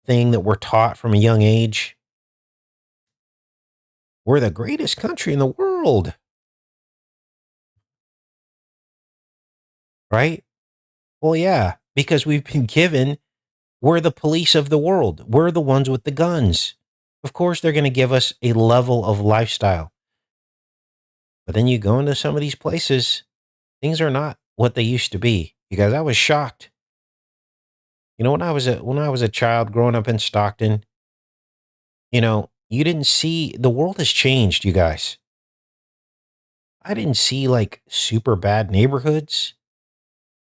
thing that we're taught from a young age. We're the greatest country in the world. Right? Well, yeah, because we've been given, we're the police of the world. We're the ones with the guns. Of course, they're going to give us a level of lifestyle. But then you go into some of these places, things are not what they used to be. Because I was shocked. You know, when I was a child growing up in Stockton, you know, you didn't see, the world has changed, you guys. I didn't see like super bad neighborhoods.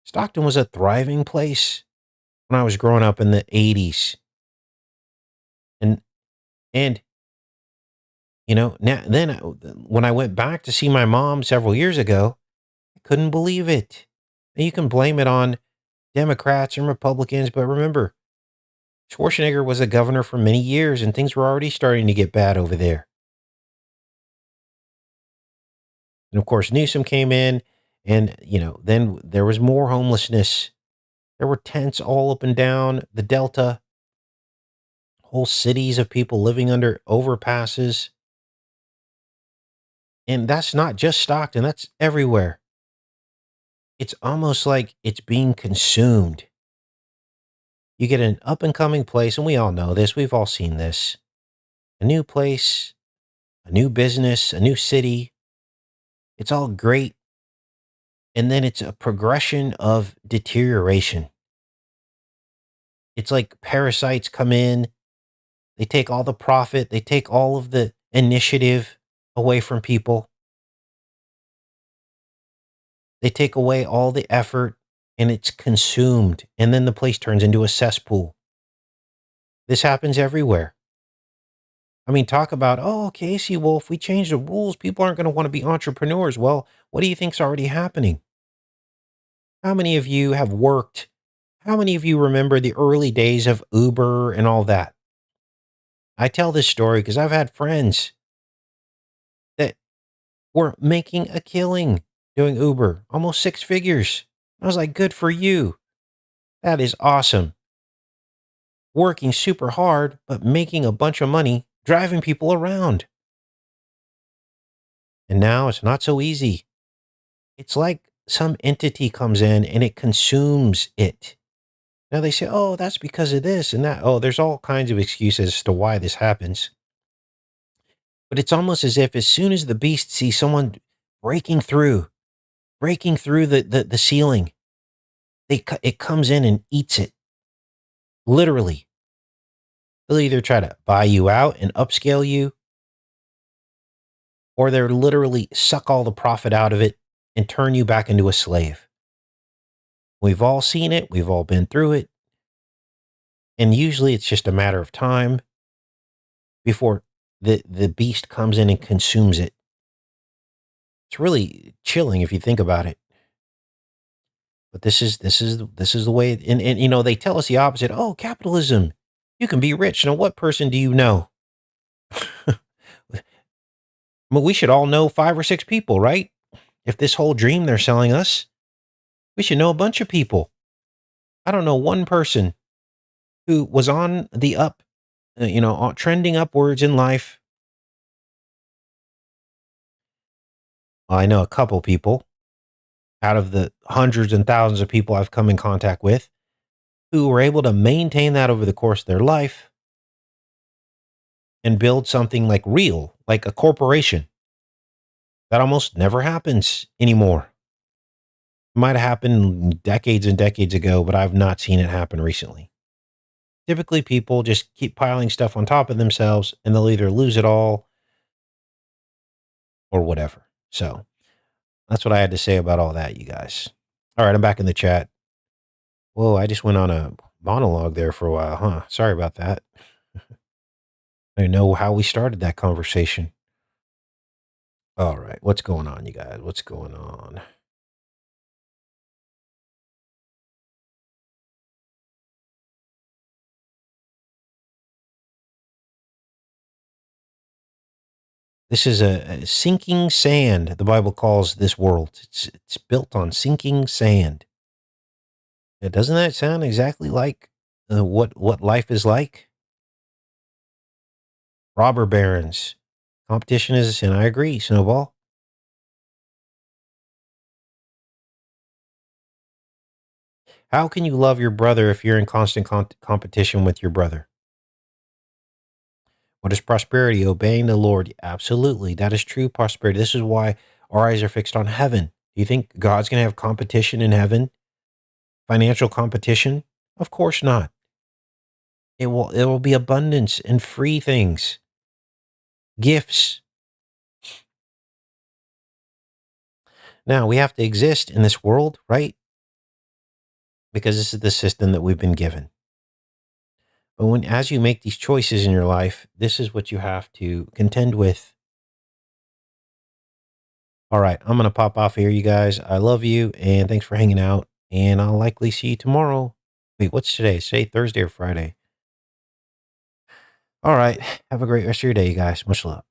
Stockton was a thriving place when I was growing up in the 80s. And you know, when I went back to see my mom several years ago, I couldn't believe it. And you can blame it on Democrats and Republicans, but remember, Schwarzenegger was a governor for many years and things were already starting to get bad over there. And of course, Newsom came in and, you know, then there was more homelessness. There were tents all up and down the Delta, whole cities of people living under overpasses. And that's not just Stockton, that's everywhere. It's almost like it's being consumed. You get an up and coming place, and we all know this, we've all seen this. A new place, a new business, a new city. It's all great. And then it's a progression of deterioration. It's like parasites come in, they take all the profit, they take all of the initiative away from people. They take away all the effort and it's consumed. And then the place turns into a cesspool. This happens everywhere. I mean, talk about, oh, Casey, well, if we change the rules, people aren't going to want to be entrepreneurs. Well, what do you think's already happening? How many of you have worked? How many of you remember the early days of Uber and all that? I tell this story because I've had friends that were making a killing doing Uber, almost 6 figures. I was like, good for you. That is awesome. Working super hard, but making a bunch of money, driving people around. And now it's not so easy. It's like some entity comes in and it consumes it. Now they say, oh, that's because of this and that. Oh, there's all kinds of excuses as to why this happens. But it's almost as if as soon as the beast sees someone breaking through the ceiling, it comes in and eats it. Literally. They'll either try to buy you out and upscale you, or they're literally suck all the profit out of it and turn you back into a slave. We've all seen it. We've all been through it. And usually it's just a matter of time before the beast comes in and consumes it. It's really chilling if you think about it. But this is the way, and you know, they tell us the opposite. Oh, capitalism. You can be rich. Now, what person do you know? Well, we should all know 5 or 6 people, right? If this whole dream they're selling us, we should know a bunch of people. I don't know one person who was on the trending upwards in life. Well, I know a couple people out of the hundreds and thousands of people I've come in contact with who were able to maintain that over the course of their life and build something like real, like a corporation. That almost never happens anymore. It might have happened decades and decades ago, but I've not seen it happen recently. Typically, people just keep piling stuff on top of themselves and they'll either lose it all or whatever. So that's what I had to say about all that, you guys. All right, I'm back in the chat. Whoa, I just went on a monologue there for a while, huh? Sorry about that. I don't know how we started that conversation. All right, what's going on, you guys? What's going on? This is a sinking sand, the Bible calls this world. It's built on sinking sand. Doesn't that sound exactly like what life is like? Robber barons. Competition is a sin. I agree, Snowball. How can you love your brother if you're in constant competition with your brother? What is prosperity? Obeying the Lord. Absolutely. That is true prosperity. This is why our eyes are fixed on heaven. Do you think God's going to have competition in heaven? Financial competition? Of course not. It will be abundance and free things. Gifts. Now, we have to exist in this world, right? Because this is the system that we've been given. But as you make these choices in your life, this is what you have to contend with. All right, I'm going to pop off here, you guys. I love you, and thanks for hanging out, and I'll likely see you tomorrow. Wait, what's today? Is today Thursday or Friday? All right, have a great rest of your day, you guys. Much love.